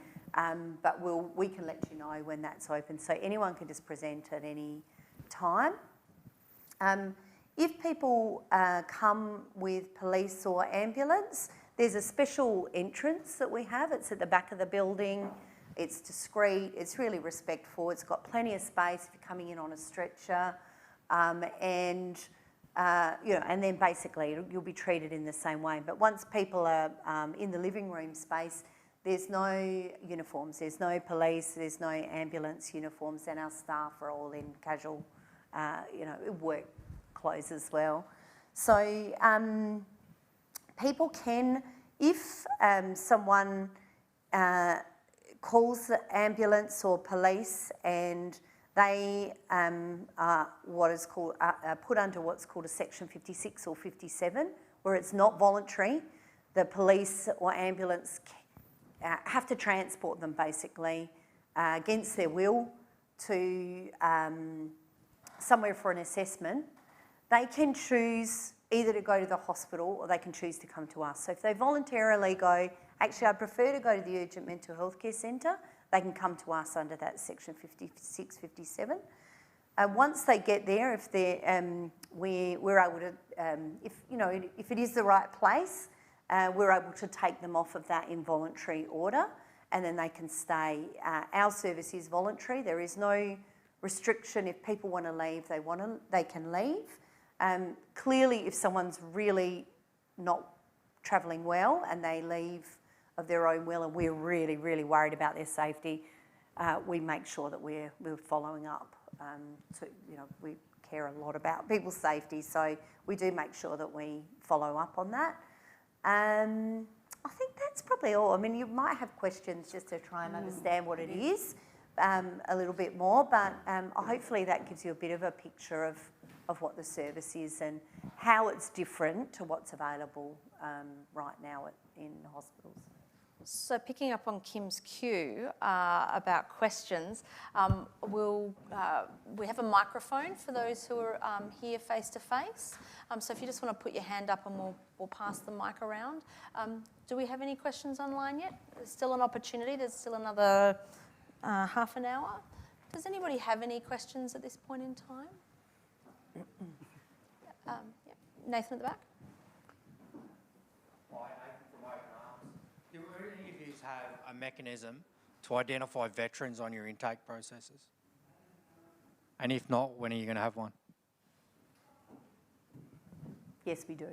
but we can let you know when that's open. So anyone can just present at any time. If people come with police or ambulance, there's a special entrance that we have. It's at the back of the building. It's discreet, it's really respectful, it's got plenty of space if you're coming in on a stretcher, and then basically you'll be treated in the same way. But once people are in the living room space, there's no uniforms, there's no police, there's no ambulance uniforms, and our staff are all in casual, work clothes as well. So people can, if someone calls the ambulance or police and they are put under what's called a Section 56 or 57, where it's not voluntary, the police or ambulance have to transport them basically against their will to somewhere for an assessment. They can choose either to go to the hospital or they can choose to come to us. So if they voluntarily go, actually I'd prefer to go to the urgent mental health care centre, they can come to us under that Section 56, 57. Once they get there, if they're, we're able to, if it is the right place, we're able to take them off of that involuntary order, and then they can stay. Our service is voluntary. There is no restriction. If people want to leave, they can leave. Clearly, if someone's really not travelling well and they leave of their own will, and we're really, really worried about their safety, we make sure that we're following up. We care a lot about people's safety, so we do make sure that we follow up on that. I think that's probably all. I mean, you might have questions just to try and understand what it is a little bit more, but hopefully that gives you a bit of a picture of what the service is and how it's different to what's available right now in hospitals. So picking up on Kim's cue about questions, we have a microphone for those who are here face to face. So if you just want to put your hand up and we'll pass the mic around. Do we have any questions online yet? There's still an opportunity. There's still another half an hour. Does anybody have any questions at this point in time? Nathan at the back. Do any of you have a mechanism to identify veterans on your intake processes? And if not, when are you going to have one? Yes, we do.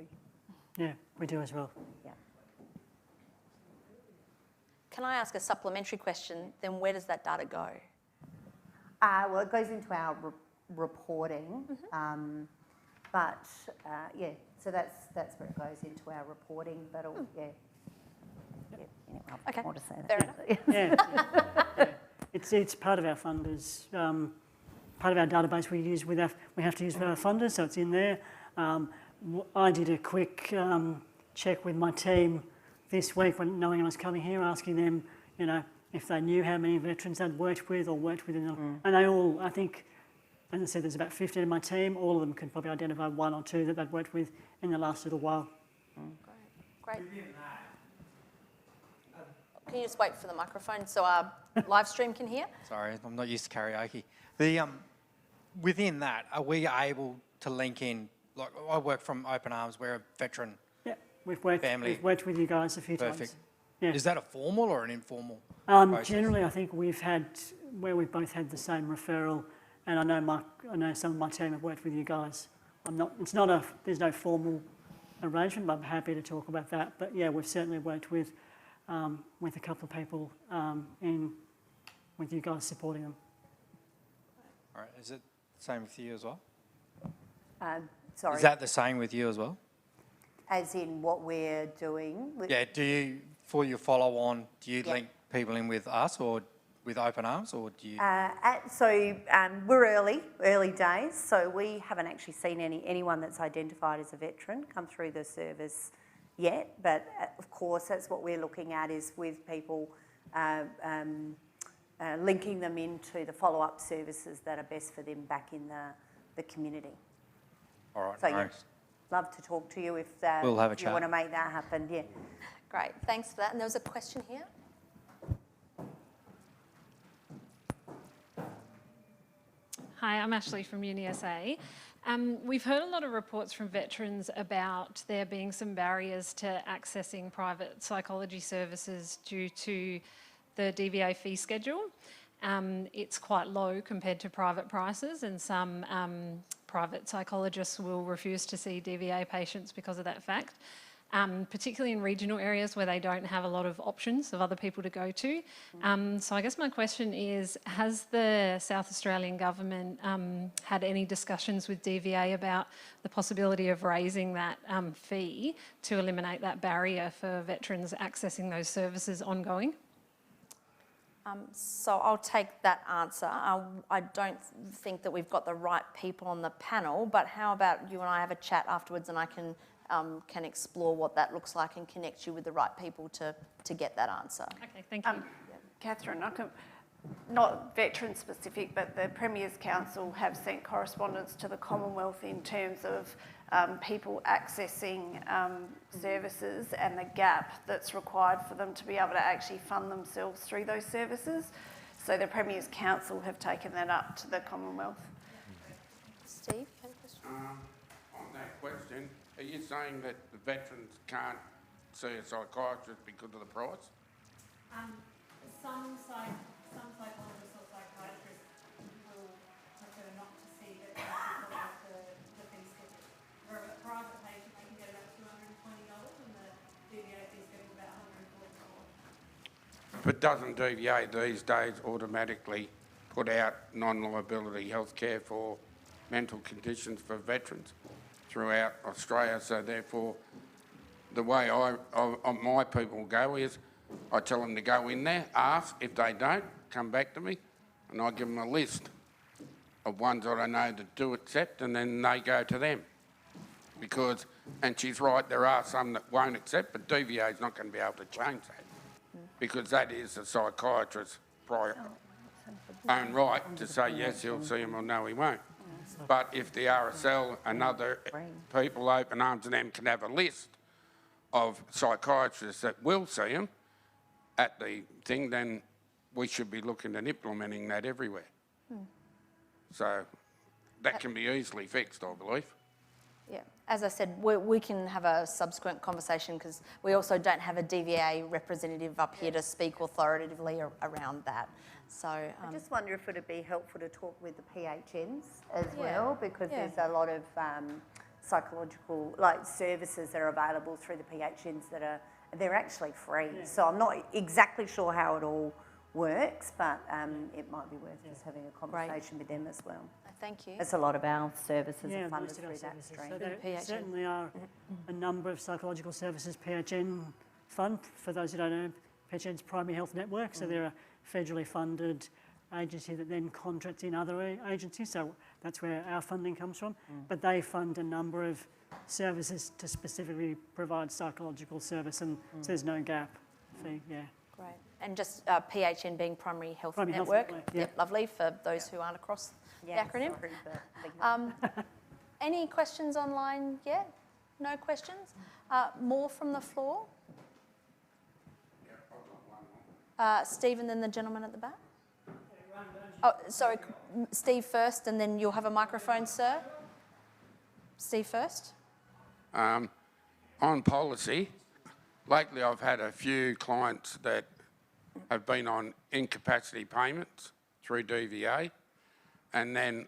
Yeah, we do as well. Yeah. Can I ask a supplementary question? Then where does that data go? Well, it goes into our reporting, so that's where it goes into our reporting. But anyway, I've got more to say that. Yeah. It's part of our funders, part of our database we use we have to use for our funders, so it's in there. I did a quick check with my team this week when knowing I was coming here, asking them, if they knew how many veterans they'd worked with or worked with, and they all, I think, as I said, there's about 15 in my team. All of them can probably identify one or two that they've worked with in the last little while. Great. Can you just wait for the microphone so our live stream can hear? Sorry, I'm not used to karaoke. Within that, are we able to link in? Like, I work from Open Arms. We're a veteran. Yeah, we've worked with you guys a few times. Yeah. Is that a formal or an informal? Generally, I think we've both had the same referral, and I know some of my team have worked with you guys. There's no formal arrangement, but I'm happy to talk about that. But yeah, we've certainly worked with a couple of people with you guys supporting them. All right. Is it the same with you as well? Sorry. Is that the same with you as well? As in what we're doing? Yeah. Do you, for your follow-on, link people in with us or with Open Arms, or do you? We're early days, so we haven't actually seen anyone that's identified as a veteran come through the service yet. But of course, that's what we're looking at, is with people linking them into the follow-up services that are best for them back in the community. All right. So nice. Love to talk to you if we'll have a you want to make that happen. Yeah. Great, thanks for that. And there was a question here. Hi, I'm Ashley from UniSA. We've heard a lot of reports from veterans about there being some barriers to accessing private psychology services due to the DVA fee schedule. It's quite low compared to private prices, and some private psychologists will refuse to see DVA patients because of that fact, particularly in regional areas where they don't have a lot of options of other people to go to. So I guess my question is, has the South Australian government had any discussions with DVA about the possibility of raising that fee to eliminate that barrier for veterans accessing those services ongoing? So I'll take that answer. I don't think that we've got the right people on the panel, but how about you and I have a chat afterwards, and I can explore what that looks like and connect you with the right people to get that answer. Okay, thank you. Catherine, not veteran specific, but the Premier's Council have sent correspondence to the Commonwealth in terms of people accessing services and the gap that's required for them to be able to actually fund themselves through those services. So the Premier's Council have taken that up to the Commonwealth. Steve, you have a question? On that question, are you saying that the veterans can't see a psychiatrist because of the price? Some psychologists or psychiatrists will prefer not to see veterans because of the fee schedule. Where a private patient, they can get about $220 and the DVA fee schedule about $144. But doesn't DVA these days automatically put out non-liability healthcare for mental conditions for veterans throughout Australia? So therefore, the way my people go is, I tell them to go in there, ask. If they don't, come back to me, and I give them a list of ones that I know that do accept, and then they go to them. Because, and she's right, there are some that won't accept, but DVA is not going to be able to change that, because that is the psychiatrist's own right to say yes, he'll see him, or no, he won't. But if the RSL and other people, Open Arms and them, can have a list of psychiatrists that will see him at the thing, then we should be looking at implementing that everywhere. So that can be easily fixed, I believe. Yeah, as I said, we can have a subsequent conversation, because we also don't have a DVA representative up here to speak authoritatively around that. So I just wonder if it would be helpful to talk with the PHNs as well, because there's a lot of psychological services that are available through the PHNs that they're actually free. So I'm not exactly sure how it all works, but it might be worth just having a conversation with them as well. Thank you. As a lot of our services are funded most of our through that services. stream. So there certainly are a number of psychological services PHN fund. For those who don't know, PHN's Primary Health Network, so they're a federally funded agency that then contracts in other agencies, so that's where our funding comes from. But they fund a number of services to specifically provide psychological service, and so there's no gap fee, Great. And just PHN being Primary Health Primary Health Network. Network, Yep, lovely for those who aren't across the acronym. Sorry, Any questions online yet? No questions? More from the floor? Steve, and then the gentleman at the back. Oh, sorry, Steve first, and then you'll have a microphone, sir. Steve first. On policy, lately I've had a few clients that have been on incapacity payments through DVA, and then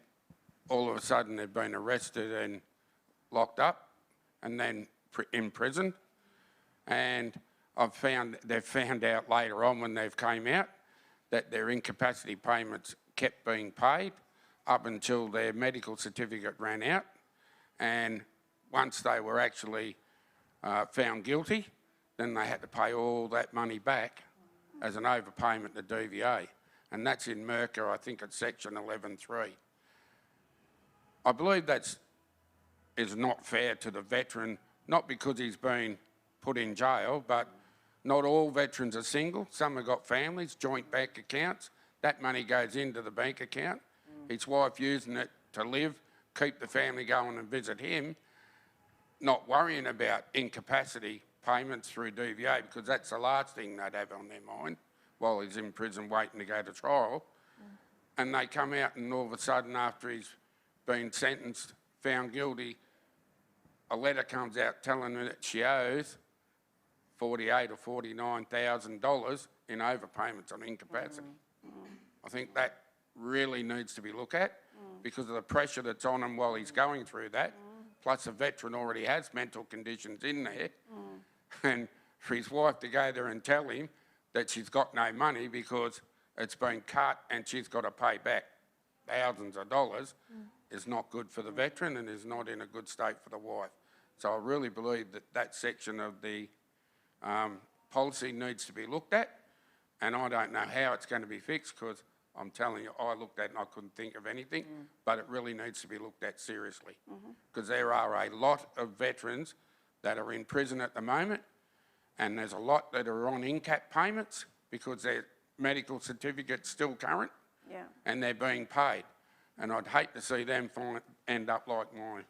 all of a sudden they've been arrested and locked up and then imprisoned. And they've found out later on when they've came out that their incapacity payments kept being paid up until their medical certificate ran out. And once they were actually found guilty, then they had to pay all that money back as an overpayment to DVA. And that's in MERCA, I think it's section 11.3. I believe that is not fair to the veteran, not because he's been put in jail, but not all veterans are single. Some have got families, joint bank accounts. That money goes into the bank account. His wife using it to live, keep the family going and visit him, not worrying about incapacity payments through DVA, because that's the last thing they'd have on their mind while he's in prison waiting to go to trial. And they come out and all of a sudden, after he's been sentenced, found guilty, a letter comes out telling her that she owes $48,000 or $49,000 in overpayments on incapacity. I think that really needs to be looked at because of the pressure that's on him while he's going through that. Plus the veteran already has mental conditions in there. And for his wife to go there and tell him that she's got no money because it's been cut and she's got to pay back thousands of dollars is not good for the veteran and is not in a good state for the wife. So I really believe that that section of the policy needs to be looked at, and I don't know how it's going to be fixed because I'm telling you, I looked at it and I couldn't think of anything, but it really needs to be looked at seriously because there are a lot of veterans that are in prison at the moment, and there's a lot that are on incap payments because their medical certificate's still current and they're being paid. And I'd hate to see them end up like my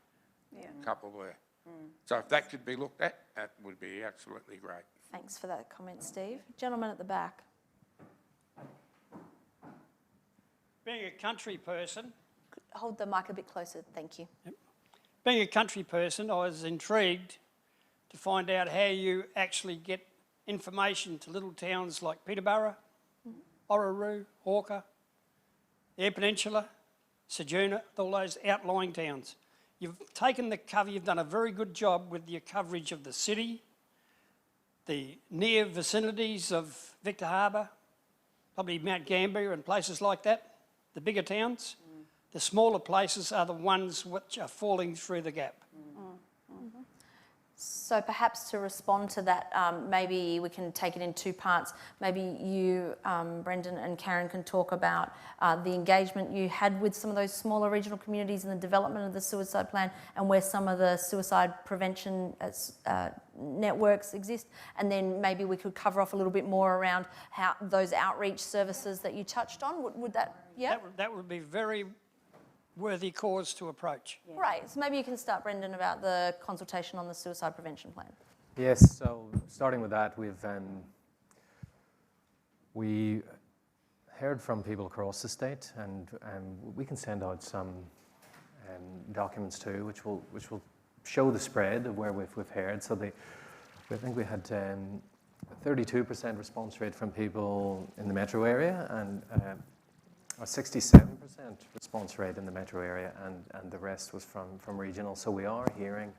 couple were. So if that could be looked at, that would be absolutely great. Thanks for that comment, Steve. Gentleman at the back. Being a country person... Hold the mic a bit closer, thank you. Yep. Being a country person, I was intrigued to find out how you actually get information to little towns like Peterborough, Orroroo, Hawker, the Eyre Peninsula, Sojourner, all those outlying towns. You've taken the cover, you've done a very good job with your coverage of the city, the near vicinities of Victor Harbour, probably Mount Gambier and places like that, the bigger towns. The smaller places are the ones which are falling through the gap. So perhaps to respond to that, maybe we can take it in two parts. Maybe you, Brendan and Karen, can talk about the engagement you had with some of those smaller regional communities in the development of the suicide plan and where some of the suicide prevention networks exist. And then maybe we could cover off a little bit more around how those outreach services that you touched on. Would that, yeah? That would be very worthy cause to approach. Great. So maybe you can start, Brendan, about the consultation on the suicide prevention plan. Yes, so starting with that, we heard from people across the state, and we can send out some documents too, which will show the spread of where we've heard. So I think we had 32% response rate from people in the metro area, and a 67% response rate in the metro area, and the rest was from regional. So we are hearing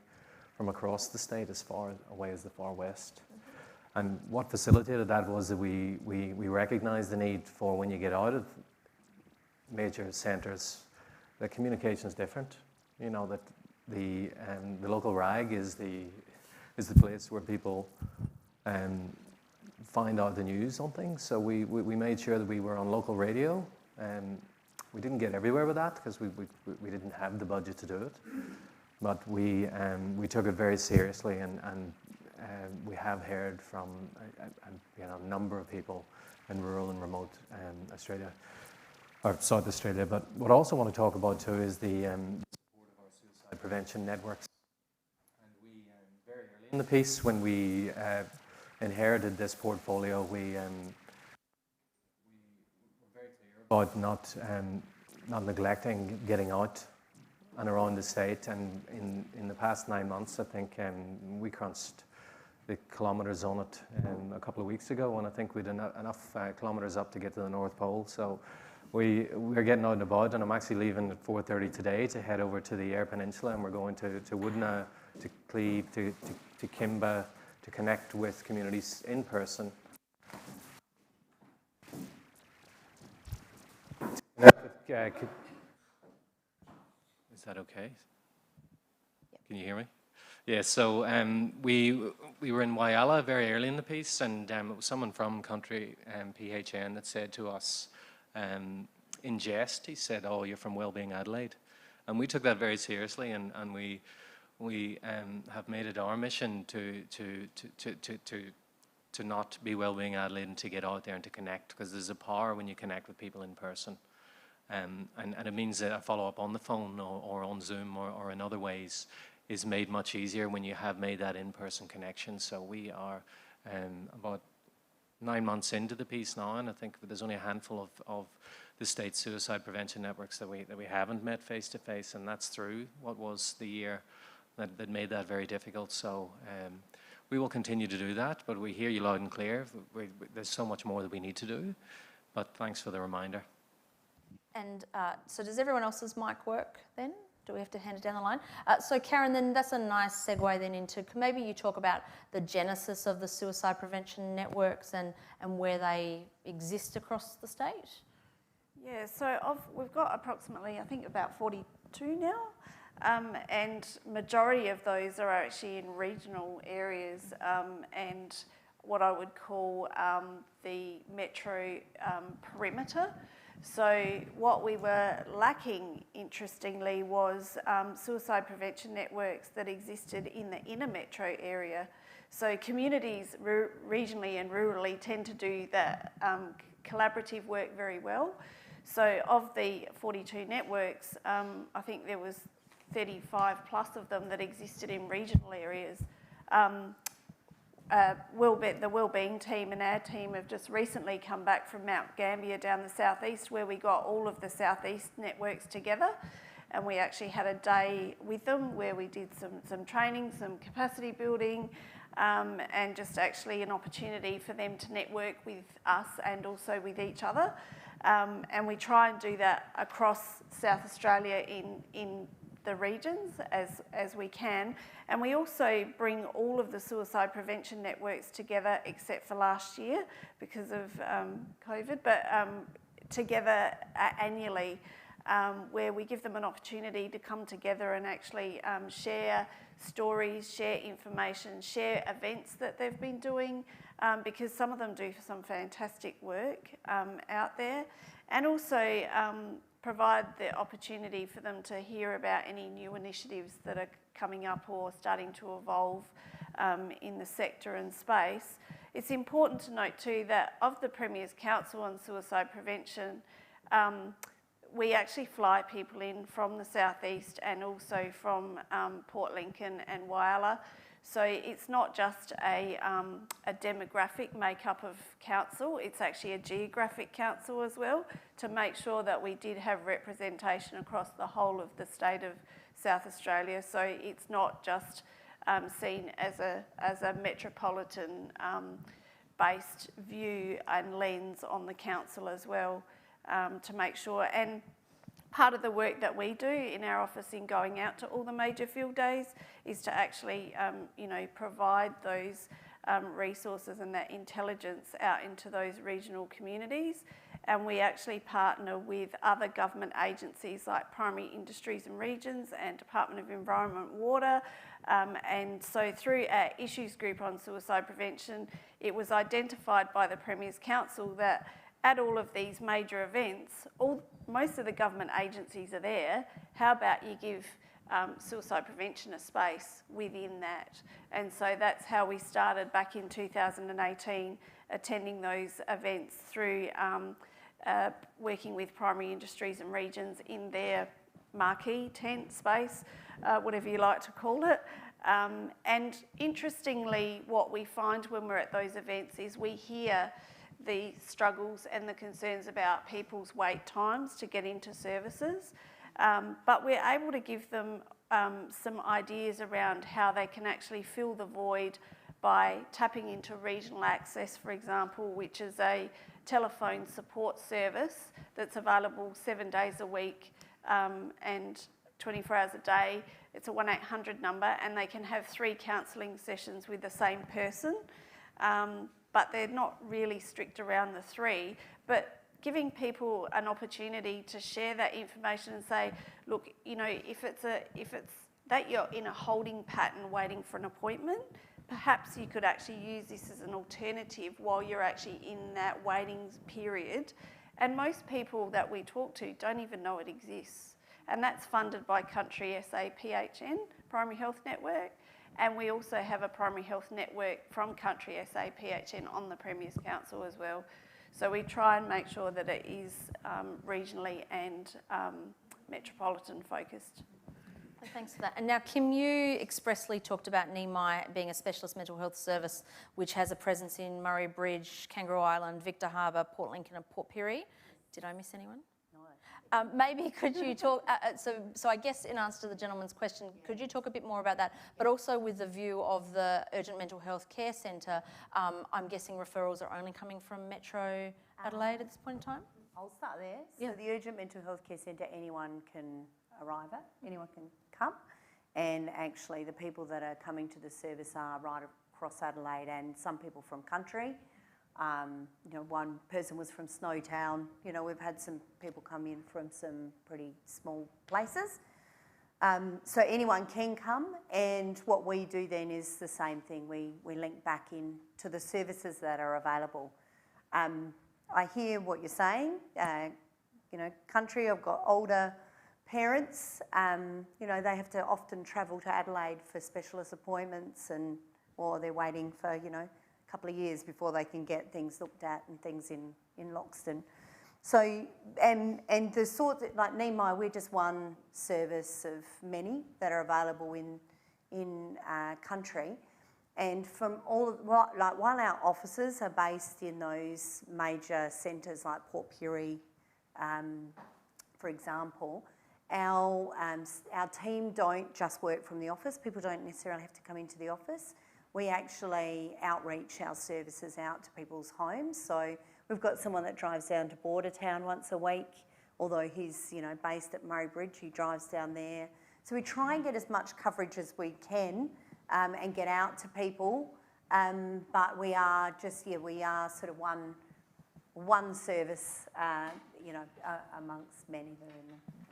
from across the state as far away as the far west. And what facilitated that was that we recognised the need for, when you get out of major centres, that communication is different. You know, that the local rag is the place where people find out the news on things. So we made sure that we were on local radio. We didn't get everywhere with that because we didn't have the budget to do it, but we took it very seriously, and we have heard from a number of people in rural and remote Australia, or South Australia. But what I also want to talk about too is the support of our suicide prevention networks. And we very early in the piece, when we inherited this portfolio, we about not neglecting getting out and around the state, and in the past 9 months, I think we crunched the kilometres on it a couple of weeks ago, and I think we'd enough kilometres up to get to the North Pole. So we're getting out and about, and I'm actually leaving at 4:30 today to head over to the Eyre Peninsula, and we're going to Woodna, to Cleve, to Kimba, to connect with communities in person. Is that okay? Can you hear me? Yeah, so we were in Whyalla very early in the piece, and it was someone from country PHN that said to us, in jest, he said, "Oh, you're from Wellbeing Adelaide," and we took that very seriously, and we have made it our mission to not be Wellbeing Adelaide and to get out there and to connect, because there's a power when you connect with people in person. And it means that a follow-up on the phone or on Zoom or in other ways is made much easier when you have made that in-person connection. So we are about 9 months into the piece now, and I think there's only a handful of the state suicide prevention networks that we haven't met face-to-face, and that's through what was the year that made that very difficult. So we will continue to do that, but we hear you loud and clear. There's so much more that we need to do, but thanks for the reminder. And so does everyone else's mic work then? Do we have to hand it down the line? So Karen, then that's a nice segue then into, maybe you talk about the genesis of the suicide prevention networks and where they exist across the state? Yeah, so we've got approximately, I think, about 42 now, and majority of those are actually in regional areas and what I would call the metro perimeter. So what we were lacking, interestingly, was suicide prevention networks that existed in the inner metro area. So communities regionally and rurally tend to do that collaborative work very well. So of the 42 networks, I think there was 35 plus of them that existed in regional areas. The wellbeing team and our team have just recently come back from Mount Gambier down the southeast, where we got all of the southeast networks together, and we actually had a day with them where we did some training, some capacity building, and just actually an opportunity for them to network with us and also with each other. And we try and do that across South Australia in the regions as we can. And we also bring all of the suicide prevention networks together, except for last year because of COVID, but together annually, where we give them an opportunity to come together and actually share stories, share information, share events that they've been doing, because some of them do some fantastic work out there, and also provide the opportunity for them to hear about any new initiatives that are coming up or starting to evolve in the sector and space. It's important to note too that of the Premier's Council on Suicide Prevention, we actually fly people in from the southeast and also from Port Lincoln and Whyalla. So it's not just a demographic makeup of council, it's actually a geographic council as well, to make sure that we did have representation across the whole of the state of South Australia. So it's not just seen as a metropolitan based view and lens on the council as well, to make sure. And part of the work that we do in our office in going out to all the major field days is to actually, provide those resources and that intelligence out into those regional communities. And we actually partner with other government agencies like Primary Industries and Regions and Department of Environment and Water. And so through our issues group on suicide prevention, it was identified by the Premier's Council that at all of these major events, most of the government agencies are there. How about you give suicide prevention a space within that? And so that's how we started back in 2018, attending those events through working with Primary Industries and Regions in their marquee tent space, whatever you like to call it. And interestingly, what we find when we're at those events is we hear the struggles and the concerns about people's wait times to get into services, but we're able to give them some ideas around how they can actually fill the void by tapping into regional access, for example, which is a telephone support service that's available 7 days a week and 24 hours a day. It's a 1-800 number, and they can have 3 counselling sessions with the same person. But they're not really strict around the 3, but giving people an opportunity to share that information and say, look, if it's that you're in a holding pattern waiting for an appointment, perhaps you could actually use this as an alternative while you're actually in that waiting period. And most people that we talk to don't even know it exists. And that's funded by Country SA PHN, Primary Health Network. And we also have a primary health network from Country SA PHN on the Premier's Council as well. So we try and make sure that it is regionally and metropolitan focused. Thanks for that. And now, Kim, you expressly talked about Nemai being a specialist mental health service which has a presence in Murray Bridge, Kangaroo Island, Victor Harbour, Port Lincoln and Port Pirie. Did I miss anyone? Maybe could you talk, so I guess in answer to the gentleman's question, could you talk a bit more about that, but also with the view of the Urgent Mental Health Care Centre, I'm guessing referrals are only coming from Metro Adelaide at this point in time? I'll start there. Yeah. So the Urgent Mental Health Care Centre, anyone can arrive at, anyone can come. And actually the people that are coming to the service are right across Adelaide and some people from country. You know, one person was from Snowtown. You know, we've had some people come in from some pretty small places. So anyone can come, and what we do then is the same thing. We link back in to the services that are available. I hear what you're saying. You know, country, I've got older parents. You know, they have to often travel to Adelaide for specialist appointments, or they're waiting for, you know, couple of years before they can get things looked at and things in Loxton. So, and the sort that, like Nemai, we're just one service of many that are available in country. And from all of, like while our offices are based in those major centres like Port Pirie, for example, our team don't just work from the office. People don't necessarily have to come into the office. We actually outreach our services out to people's homes. So we've got someone that drives down to Bordertown once a week, although he's, you know, based at Murray Bridge, he drives down there. So we try and get as much coverage as we can and get out to people. But we are just, we are sort of one service, you know, amongst many that are in the country.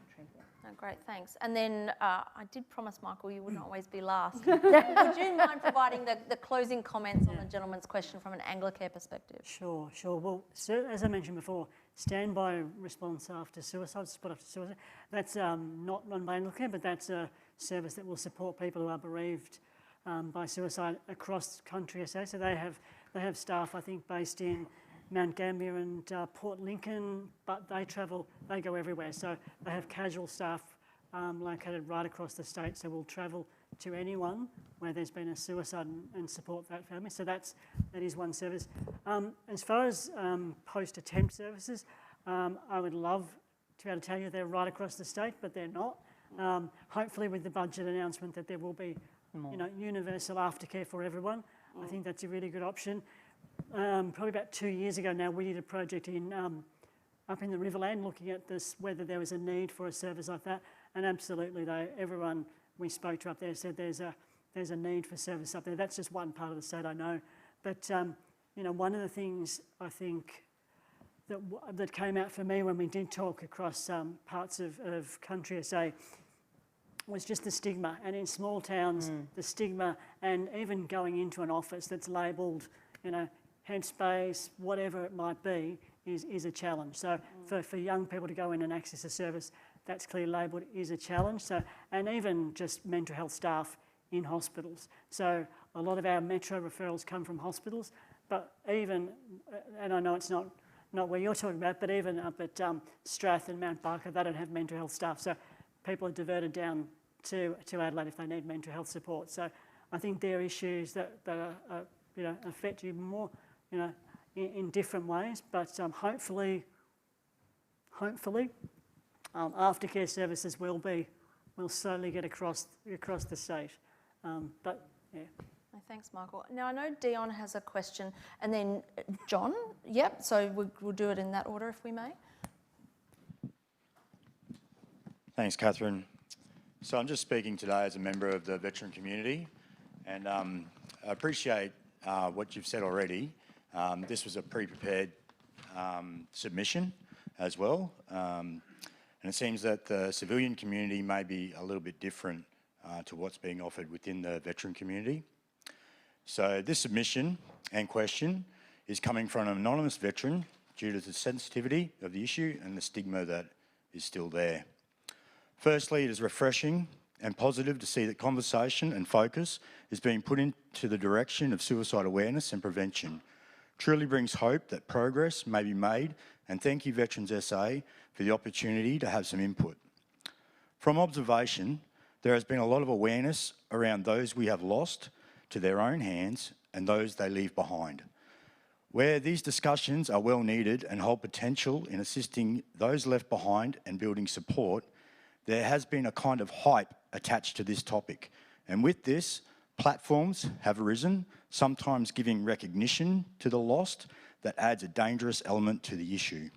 Oh, great, thanks. And then I did promise Michael you wouldn't always be last. Would you mind providing the closing comments on the gentleman's question from an Anglecare perspective? Sure. Well, so, as I mentioned before, standby response after suicide, support after suicide, that's not run by Anglecare, but that's a service that will support people who are bereaved by suicide across country SA. So they have staff, I think, based in Mount Gambier and Port Lincoln, but they go everywhere. So they have casual staff located right across the state, so we'll travel to anyone where there's been a suicide and support that family. So that is one service. As far as post-attempt services, I would love to be able to tell you they're right across the state, but they're not. Hopefully with the budget announcement that there will be, you know, universal aftercare for everyone. I think that's a really good option. Probably about 2 years ago now, we did a project up in the Riverland looking at this, whether there was a need for a service like that. And absolutely, everyone we spoke to up there said there's a need for service up there. That's just one part of the state, I know. But you know, one of the things I think that came out for me when we did talk across parts of country SA was just the stigma. And in small towns, the stigma, and even going into an office that's labelled, you know, Headspace, whatever it might be, is a challenge. So for young people to go in and access a service that's clearly labelled is a challenge. So, and even just mental health staff in hospitals. So a lot of our metro referrals come from hospitals, but even, and I know it's not where you're talking about, but even up at Strath and Mount Barker, they don't have mental health staff. So people are diverted down to Adelaide if they need mental health support. So I think there are issues that are, you know, affect you more, you know, in different ways. But hopefully, aftercare services will slowly get across the state. But yeah. Thanks, Michael. Now I know Dion has a question, and then John. Yep. So we'll do it in that order, if we may. Thanks, Catherine. So I'm just speaking today as a member of the veteran community, and I appreciate what you've said already. This was a pre-prepared submission as well, and it seems that the civilian community may be a little bit different to what's being offered within the veteran community. So this submission and question is coming from an anonymous veteran due to the sensitivity of the issue and the stigma that is still there. Firstly, it is refreshing and positive to see that conversation and focus is being put into the direction of suicide awareness and prevention. Truly brings hope that progress may be made, and thank you Veterans SA for the opportunity to have some input. From observation, there has been a lot of awareness around those we have lost to their own hands and those they leave behind. Where these discussions are well needed and hold potential in assisting those left behind and building support, there has been a kind of hype attached to this topic. And with this, platforms have arisen, sometimes giving recognition to the lost that adds a dangerous element to the issue.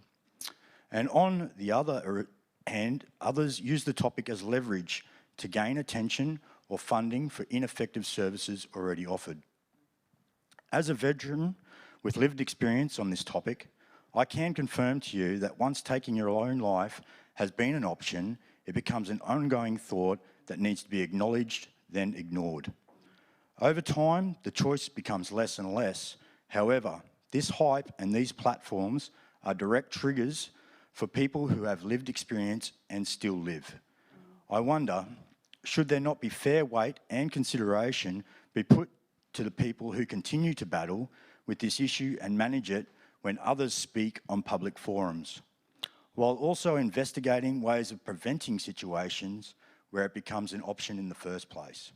And on the other hand, others use the topic as leverage to gain attention or funding for ineffective services already offered. As a veteran with lived experience on this topic, I can confirm to you that once taking your own life has been an option, it becomes an ongoing thought that needs to be acknowledged, then ignored. Over time, the choice becomes less and less. However, this hype and these platforms are direct triggers for people who have lived experience and still live. I wonder, should there not be fair weight and consideration be put to the people who continue to battle with this issue and manage it when others speak on public forums, while also investigating ways of preventing situations where it becomes an option in the first place?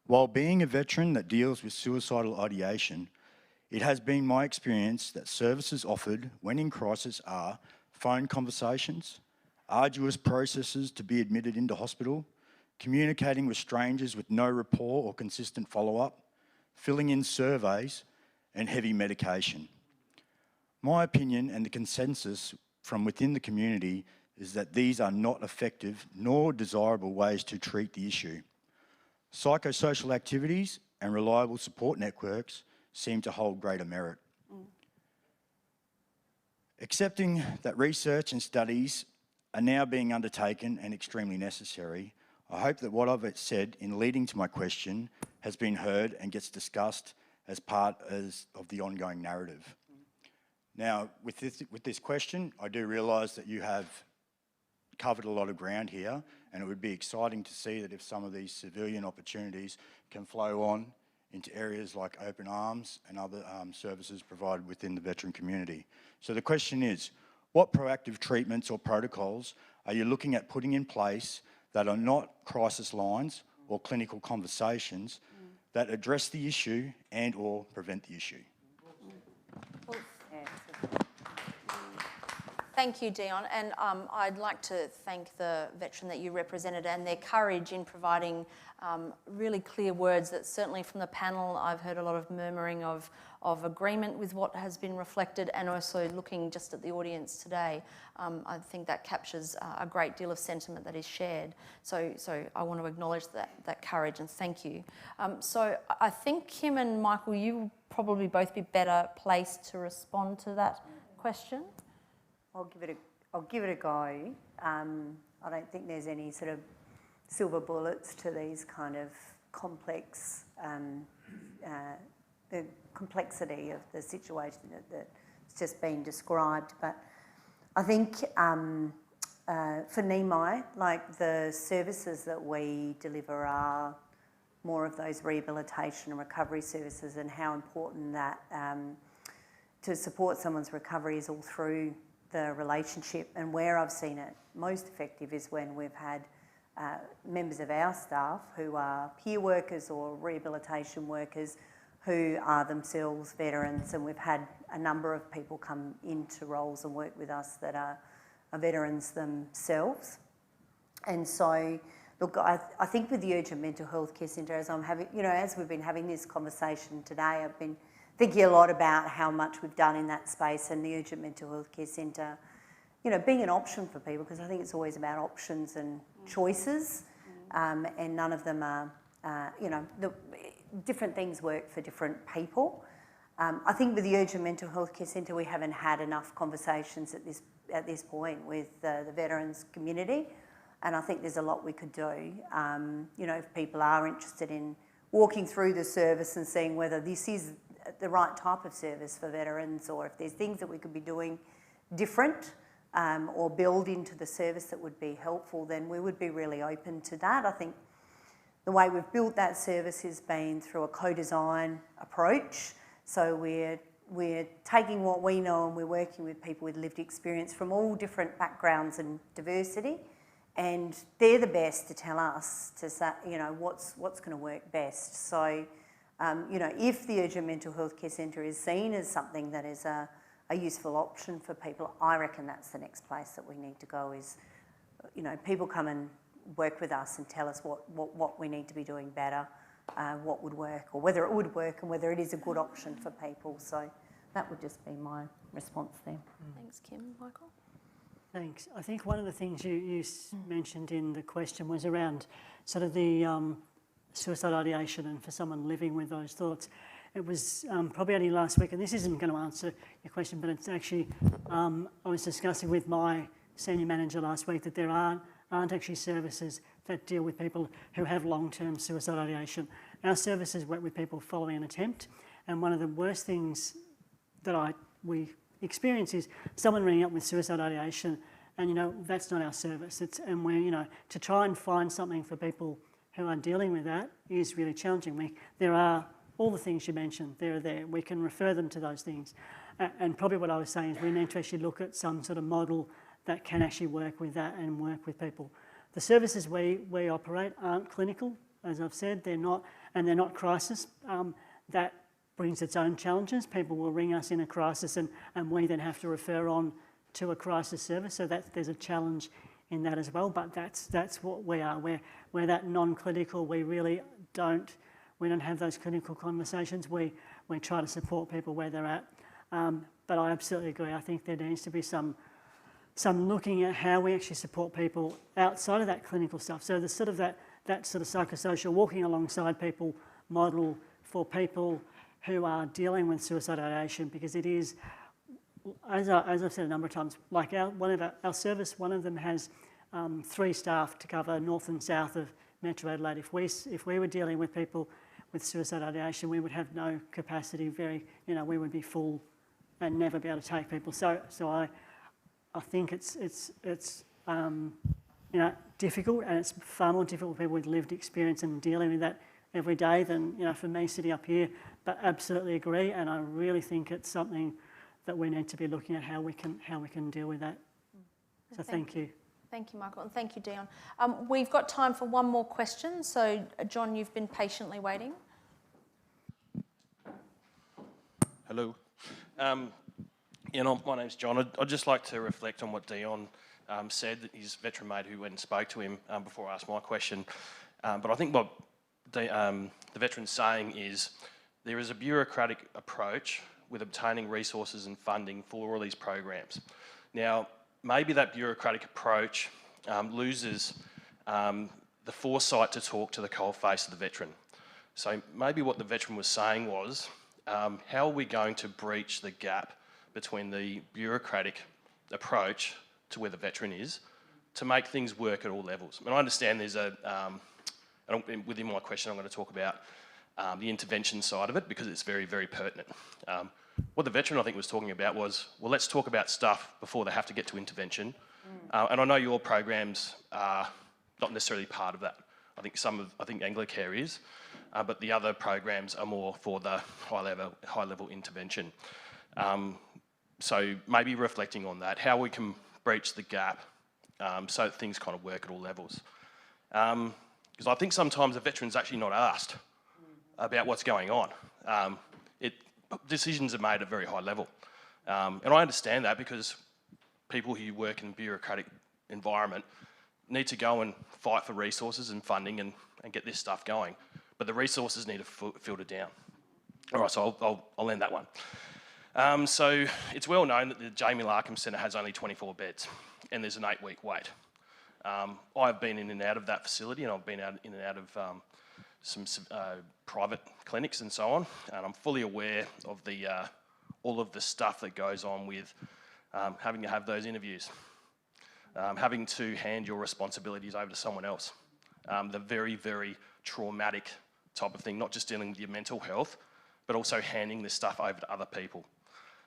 While being a veteran that deals with suicidal ideation, it has been my experience that services offered when in crisis are phone conversations, arduous processes to be admitted into hospital, communicating with strangers with no rapport or consistent follow-up, filling in surveys, and heavy medication. My opinion and the consensus from within the community is that these are not effective nor desirable ways to treat the issue. Psychosocial activities and reliable support networks seem to hold greater merit. Accepting that research and studies are now being undertaken and extremely necessary, I hope that what I've said in leading to my question has been heard and gets discussed as part of the ongoing narrative. Now, with this question, I do realise that you have covered a lot of ground here, and it would be exciting to see that if some of these civilian opportunities can flow on into areas like Open Arms and other services provided within the veteran community. So the question is, what proactive treatments or protocols are you looking at putting in place that are not crisis lines or clinical conversations that address the issue and or prevent the issue? Thank you, Dion, and I'd like to thank the veteran that you represented and their courage in providing really clear words that certainly from the panel I've heard a lot of murmuring of agreement with what has been reflected, and also looking just at the audience today. I think that captures a great deal of sentiment that is shared. So I want to acknowledge that courage and thank you. So I think Kim and Michael, you will probably both be better placed to respond to that question. I'll give it a go. I don't think there's any sort of silver bullets to these kind of complex, the complexity of the situation that's just been described. But I think for Nemai, like the services that we deliver are more of those rehabilitation and recovery services, and how important that to support someone's recovery is all through the relationship. And where I've seen it most effective is when we've had members of our staff who are peer workers or rehabilitation workers who are themselves veterans, and we've had a number of people come into roles and work with us that are veterans themselves. And so, look, I think with the Urgent Mental Health Care Centre, as I'm having, as we've been having this conversation today, I've been thinking a lot about how much we've done in that space, and the Urgent Mental Health Care Centre, being an option for people, because I think it's always about options and choices, and none of them are, different things work for different people. I think with the Urgent Mental Health Care Centre, we haven't had enough conversations at this point with the veterans community, and I think there's a lot we could do. If people are interested in walking through the service and seeing whether this is the right type of service for veterans, or if there's things that we could be doing different or build into the service that would be helpful, then we would be really open to that. I think the way we've built that service has been through a co-design approach. So we're taking what we know and we're working with people with lived experience from all different backgrounds and diversity, and they're the best to tell us to say, what's going to work best. So You know, if the urgent mental health care centre is seen as something that is a useful option for people, I reckon that's the next place that we need to go is, you know, people come and work with us and tell us what we need to be doing better, what would work, or whether it would work and whether it is a good option for people. So that would just be my response there. Thanks, Kim. Michael? Thanks. I think one of the things you mentioned in the question was around sort of the suicide ideation and for someone living with those thoughts. It was probably only last week, and this isn't going to answer your question, but it's actually, I was discussing with my senior manager last week that there aren't actually services that deal with people who have long-term suicide ideation. Our services work with people following an attempt, and one of the worst things that we experience is someone ringing up with suicide ideation, and you know that's not our service. And we're, you know, to try and find something for people who are dealing with that is really challenging. There are all the things you mentioned. They're there. We can refer them to those things, and probably what I was saying is we need to actually look at some sort of model that can actually work with that and work with people. The services we operate aren't clinical, as I've said. They're not, and they're not crisis. That brings its own challenges. People will ring us in a crisis and we then have to refer on to a crisis service. So there's a challenge in that as well. But that's what we are. We're that non-clinical. We really don't have those clinical conversations. We try to support people where they're at. But I absolutely agree. I think there needs to be some looking at how we actually support people outside of that clinical stuff. So the sort of that sort of psychosocial walking alongside people model for people who are dealing with suicide ideation, because it is, as I've said a number of times, like our service, one of them has 3 staff to cover north and south of Metro Adelaide. If we were dealing with people with suicide ideation, we would have no capacity. We would be full and never be able to take people. So I think it's difficult, and it's far more difficult for people with lived experience and dealing with that every day than for me sitting up here. But absolutely agree, and I really think it's something that we need to be looking at how we can deal with that. So thank you. Thank you, Michael, and thank you, Dion. We've got time for one more question. So, John, you've been patiently waiting. Hello. My name's John. I'd just like to reflect on what Dion said, that his veteran mate who went and spoke to him before I asked my question. But I think what the veteran's saying is there is a bureaucratic approach with obtaining resources and funding for all these programs. Now, maybe that bureaucratic approach loses the foresight to talk to the cold face of the veteran. So maybe what the veteran was saying was, how are we going to breach the gap between the bureaucratic approach to where the veteran is to make things work at all levels? And I understand there's within my question I'm going to talk about the intervention side of it, because it's very, very pertinent. What the veteran I think was talking about was, well, let's talk about stuff before they have to get to intervention. And I know your programs are not necessarily part of that. I think Anglecare is, but the other programs are more for the high level intervention. So maybe reflecting on that, how we can breach the gap so that things kind of work at all levels. Because I think sometimes the veteran's actually not asked about what's going on. Decisions are made at a very high level. And I understand that, because people who work in a bureaucratic environment need to go and fight for resources and funding and get this stuff going. But the resources need to filter down. All right, so I'll end that one. So it's well known that the Jamie Larkham Centre has only 24 beds, and there's an 8-week wait. I've been in and out of that facility, and I've been in and out of some private clinics and so on, and I'm fully aware of all of the stuff that goes on with having to have those interviews, having to hand your responsibilities over to someone else, the very, very traumatic type of thing, not just dealing with your mental health, but also handing this stuff over to other people.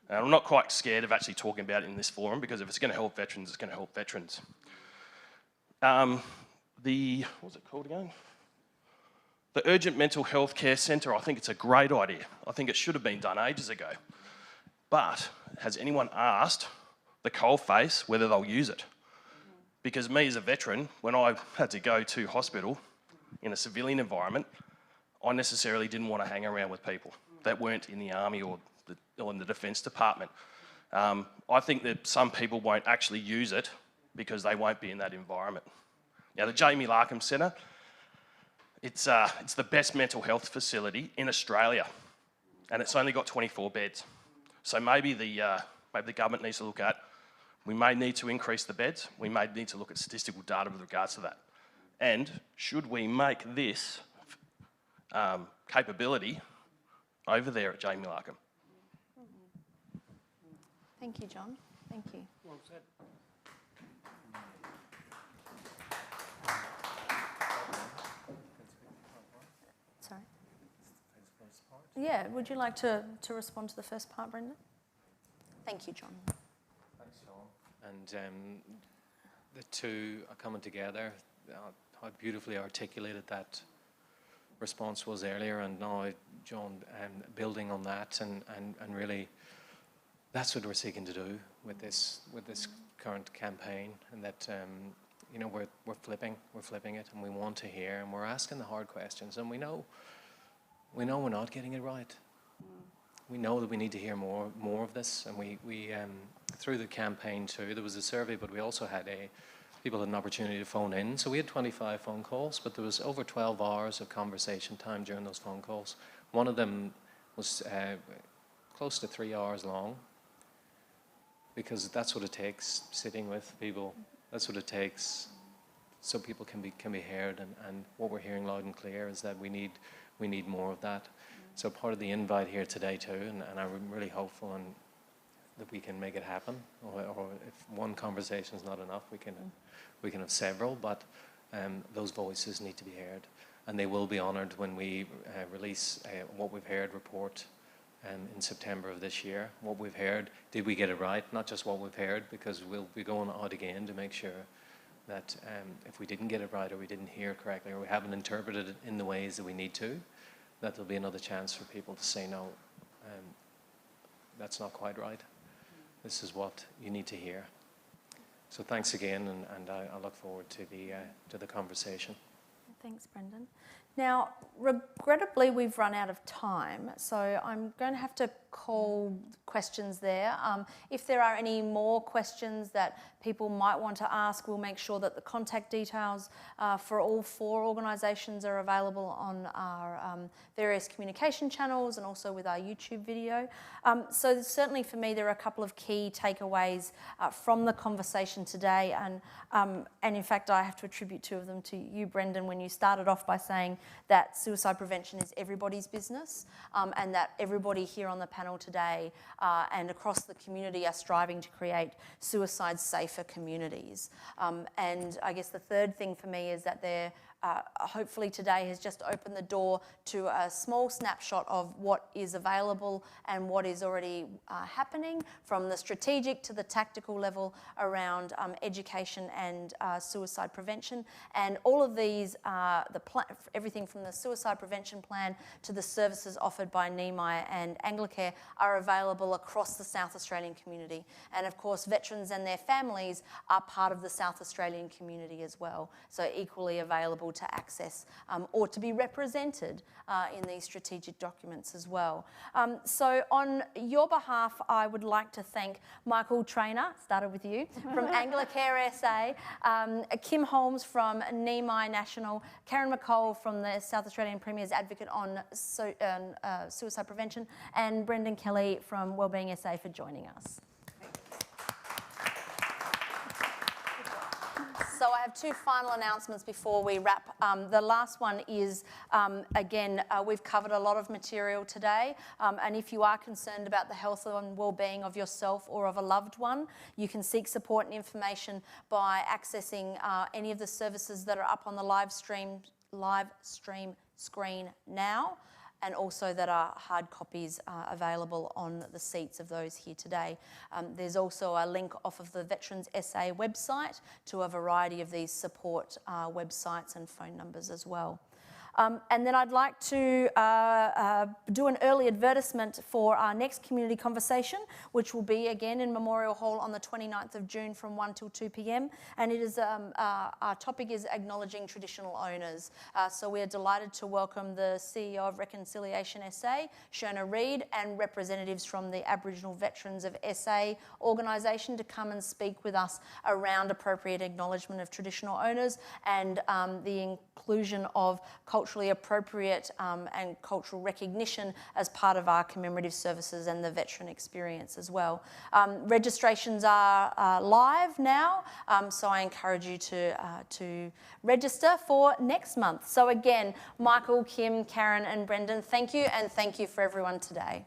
And I'm not quite scared of actually talking about it in this forum, because if it's going to help veterans, it's going to help veterans. What was it called again? The Urgent Mental Health Care Centre, I think it's a great idea. I think it should have been done ages ago. But has anyone asked the coalface whether they'll use it? Because me as a veteran, when I had to go to hospital in a civilian environment, I necessarily didn't want to hang around with people that weren't in the army or in the Defence Department. I think that some people won't actually use it because they won't be in that environment. Now, the Jamie Larkham Centre, it's the best mental health facility in Australia, and it's only got 24 beds. So maybe the government needs to look at, we may need to increase the beds, we may need to look at statistical data with regards to that. And should we make this capability over there at Jamie Larkham? Thank you, John. Thank you. Well said. Sorry. Yeah, would you like to respond to the first part, Brendan? Thank you, John. Thanks, Sean. And the two are coming together. How beautifully articulated that response was earlier, and now John building on that, and really that's what we're seeking to do with this current campaign, and that you know, we're flipping it, and we want to hear, and we're asking the hard questions, and we know we're not getting it right. We know that we need to hear more of this, and we through the campaign too, there was a survey, but we also had people had an opportunity to phone in. So we had 25 phone calls, but there was over 12 hours of conversation time during those phone calls. One of them was close to 3 hours long, because that's what it takes, sitting with people. That's what it takes so people can be heard, and what we're hearing loud and clear is that we need more of that. So part of the invite here today too, and I'm really hopeful that we can make it happen, or if one conversation is not enough, we can have several, but those voices need to be heard, and they will be honoured when we release What We've Heard report in September of this year. What we've heard, did we get it right? Not just what we've heard, because we'll be going out again to make sure that if we didn't get it right, or we didn't hear correctly, or we haven't interpreted it in the ways that we need to, that there'll be another chance for people to say, no, that's not quite right. This is what you need to hear. So thanks again, and I look forward to the conversation. Thanks, Brendan. Now, regrettably, we've run out of time, so I'm going to have to call questions there. If there are any more questions that people might want to ask, we'll make sure that the contact details for all 4 organisations are available on our various communication channels, and also with our YouTube video. So certainly for me, there are a couple of key takeaways from the conversation today, and in fact, I have to attribute 2 of them to you, Brendan, when you started off by saying that suicide prevention is everybody's business, and that everybody here on the panel today and across the community are striving to create suicide-safer communities. And I guess the third thing for me is that they're hopefully today has just opened the door to a small snapshot of what is available and what is already happening, from the strategic to the tactical level around education and suicide prevention. And all of these, everything from the suicide prevention plan to the services offered by Nemai and Anglecare, are available across the South Australian community. And of course, veterans and their families are part of the South Australian community as well, so equally available to access or to be represented in these strategic documents as well. So on your behalf, I would like to thank Michael Traynor, started with you, from Anglecare SA, Kim Holmes from Nemai National, Karen McColl from the South Australian Premier's Advocate on Suicide Prevention, and Brendan Kelly from Wellbeing SA for joining us. So I have 2 final announcements before we wrap. The last one is, again, we've covered a lot of material today, and if you are concerned about the health and well-being of yourself or of a loved one, you can seek support and information by accessing any of the services that are up on the live stream screen now, and also that are hard copies available on the seats of those here today. There's also a link off of the Veterans SA website to a variety of these support websites and phone numbers as well. And then I'd like to do an early advertisement for our next community conversation, which will be again in Memorial Hall on the 29th of June from 1 till 2 p.m. And it is our topic is acknowledging traditional owners. So we are delighted to welcome the CEO of Reconciliation SA, Shona Reid, and representatives from the Aboriginal Veterans of SA organisation to come and speak with us around appropriate acknowledgement of traditional owners and the inclusion of culturally appropriate and cultural recognition as part of our commemorative services and the veteran experience as well. Registrations are live now, so I encourage you to register for next month. So again, Michael, Kim, Karen and Brendan, thank you, and thank you for everyone today.